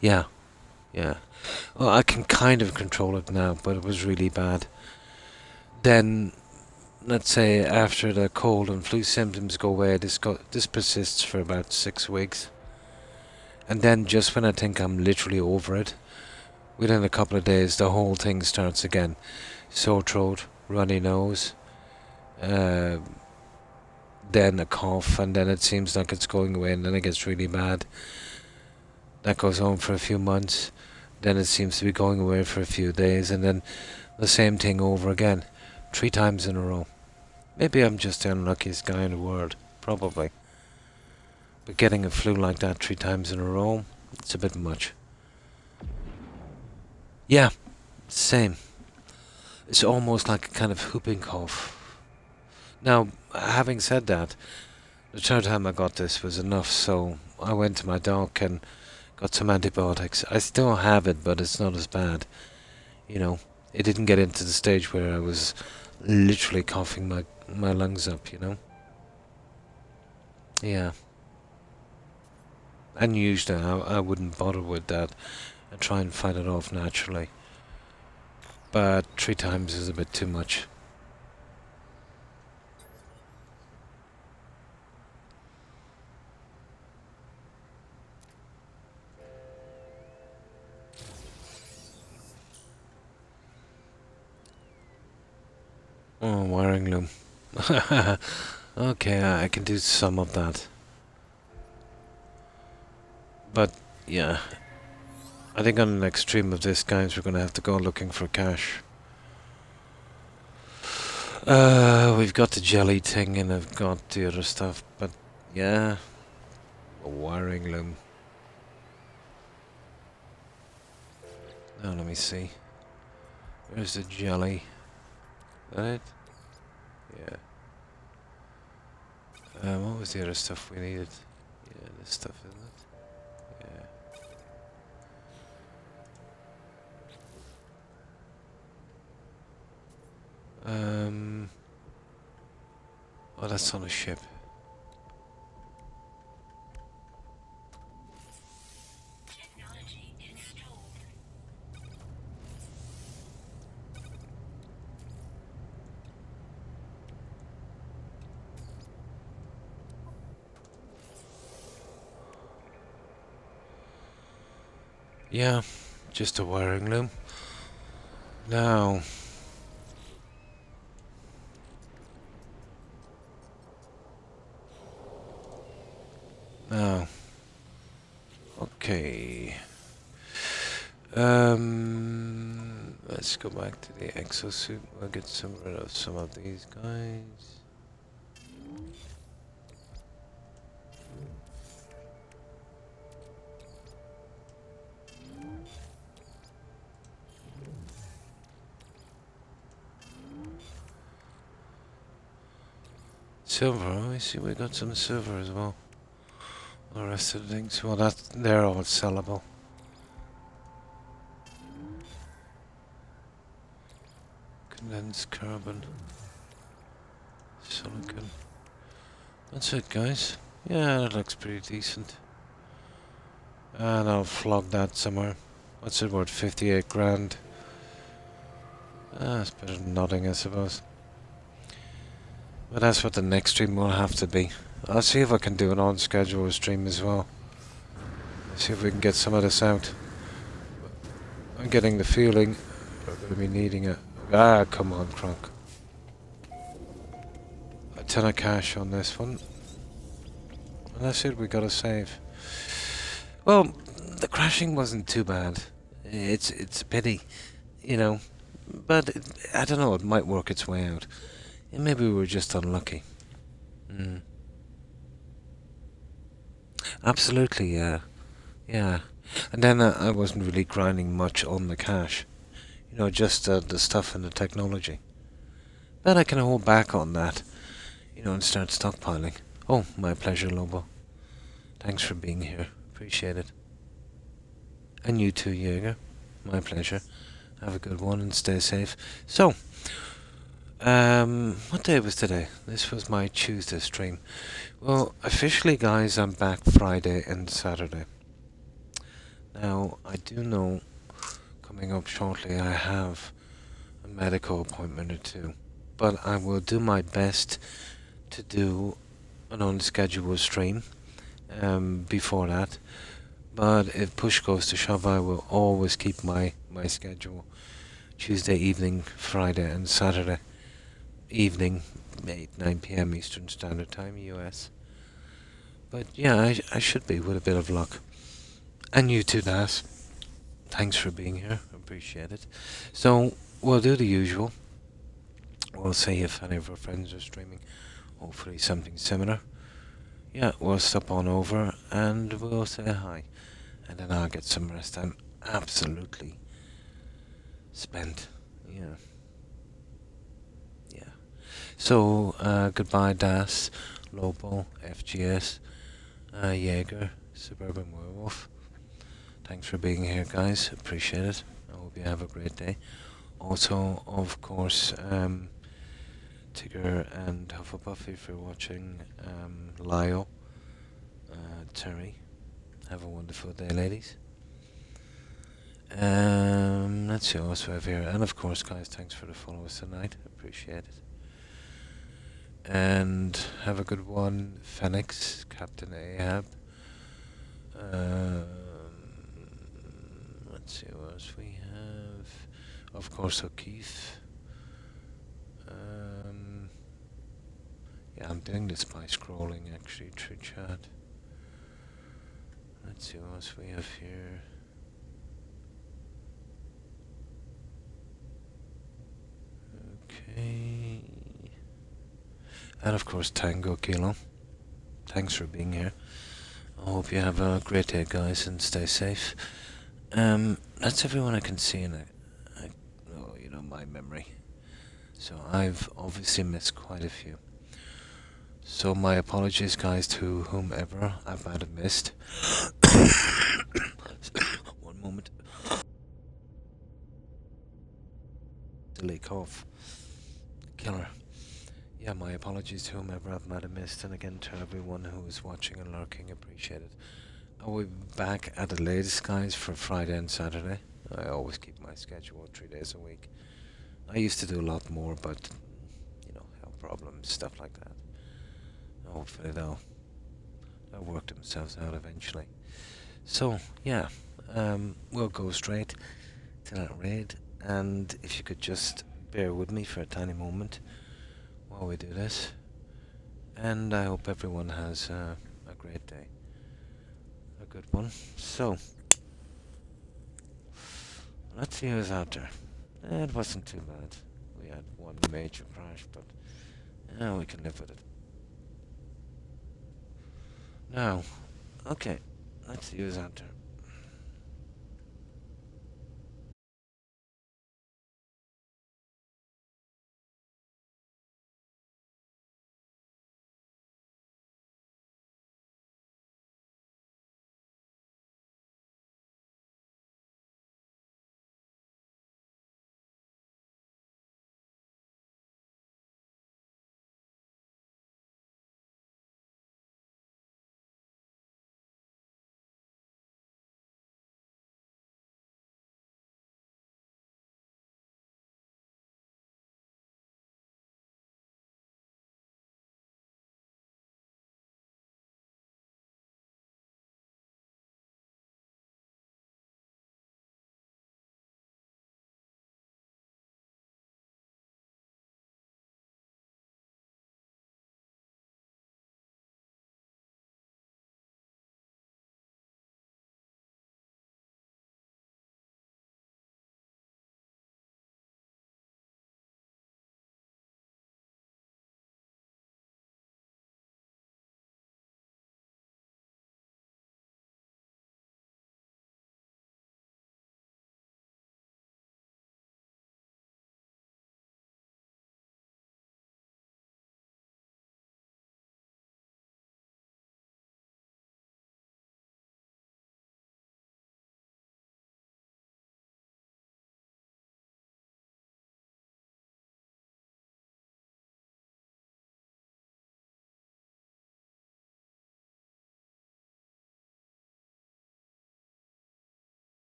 Yeah, yeah. Well, I can kind of control it now, but it was really bad. Then, let's say after the cold and flu symptoms go away, this persists for about 6 weeks. And then just when I think I'm literally over it, within a couple of days, the whole thing starts again. Sore throat, runny nose, then a cough, and then it seems like it's going away, and then it gets really bad. That goes on for a few months, then it seems to be going away for a few days, and then the same thing over again, 3 times in a row. Maybe I'm just the unluckiest guy in the world, probably. But getting a flu like that 3 times in a row, it's a bit much. Yeah, same. It's almost like a kind of whooping cough. Now, having said that, the 3rd time I got this was enough, so I went to my doc and got some antibiotics. I still have it, but it's not as bad. You know, it didn't get into the stage where I was literally coughing my lungs up, you know? Yeah. And usually I wouldn't bother with that and try and fight it off naturally. But 3 times is a bit too much. Oh, wiring loom. Okay, I can do some of that. But, yeah. I think on the next stream of this, guys, we're gonna have to go looking for cash. We've got the jelly thing and I've got the other stuff, but yeah, a wiring loom. Now let me see. Where's the jelly? Is that it? Yeah. What was the other stuff we needed? Yeah, this stuff, isn't it? Yeah. Oh, that's on a ship. Technology installed. Yeah, just a wiring loom. Now. Now. Okay. Let's go back to the exosuit. We'll get rid of some of these guys. Silver, I see we got some silver as well. The rest of the things, well, they're all sellable. Condensed carbon, silicon. That's it, guys. Yeah, that looks pretty decent. And I'll flog that somewhere. What's it worth? 58 grand. It's better than nothing, I suppose. But that's what the next stream will have to be. I'll see if I can do an on-schedule stream as well. See if we can get some of this out. I'm getting the feeling we're going to be needing it. Ah, come on, Croc. A ton of cash on this one. And that's it, we gotta save. Well, the crashing wasn't too bad. It's a pity, you know. But I don't know, it might work its way out. And maybe we were just unlucky. Absolutely, yeah. Yeah. And then I wasn't really grinding much on the cash. You know, just the stuff and the technology. But I can hold back on that, you know, and start stockpiling. Oh, my pleasure, Lobo. Thanks for being here. Appreciate it. And you too, Jaeger. My pleasure. Have a good one and stay safe. So, what day was today? This was my Tuesday stream. Well, officially, guys, I'm back Friday and Saturday. Now, I do know coming up shortly I have a medical appointment or two, but I will do my best to do an unscheduled stream before that. But if push goes to shove, I will always keep my schedule. Tuesday evening, Friday and Saturday evening, 9 p.m. Eastern Standard Time, US. But yeah, I should be with a bit of luck. And you too, Das. Thanks for being here. Appreciate it. So, we'll do the usual. We'll see if any of our friends are streaming. Hopefully something similar. Yeah, we'll stop on over and we'll say hi. And then I'll get some rest. I'm absolutely spent. Yeah. Yeah. So, goodbye, Das, Lobo, FGS, Jaeger, Suburban Werewolf. Thanks for being here, guys. Appreciate it. I hope you have a great day. Also, of course, Tigger and Hufflepuff, if you're watching, Lyle, Terry. Have a wonderful day, ladies. Let's see what else we have here. And of course, guys, thanks for the followers tonight. Appreciate it. And have a good one, Phoenix, Captain Ahab. Let's see what else we have. Of course, O'Keefe. Yeah, I'm doing this by scrolling actually through chat. Let's see what else we have here. Okay. And of course, Tango Kilo. Thanks for being here. I hope you have a great day, guys, and stay safe. That's everyone I can see in it. Oh, you know, my memory. So I've obviously missed quite a few. So my apologies, guys, to whomever I might have missed. One moment. Silly cough. Killer. Yeah, my apologies to whomever I might have missed, and again to everyone who is watching and lurking, appreciate it. I will be back at the latest, guys, for Friday and Saturday. I always keep my schedule 3 days a week. I used to do a lot more, but, you know, health problems, stuff like that. Hopefully they'll work themselves out eventually. So, yeah, we'll go straight to that raid, and if you could just bear with me for a tiny moment while we do this, and I hope everyone has a great day, a good one. So, let's see who's out there. It wasn't too bad. We had one major crash, but we can live with it. Now, okay, let's see who's out there.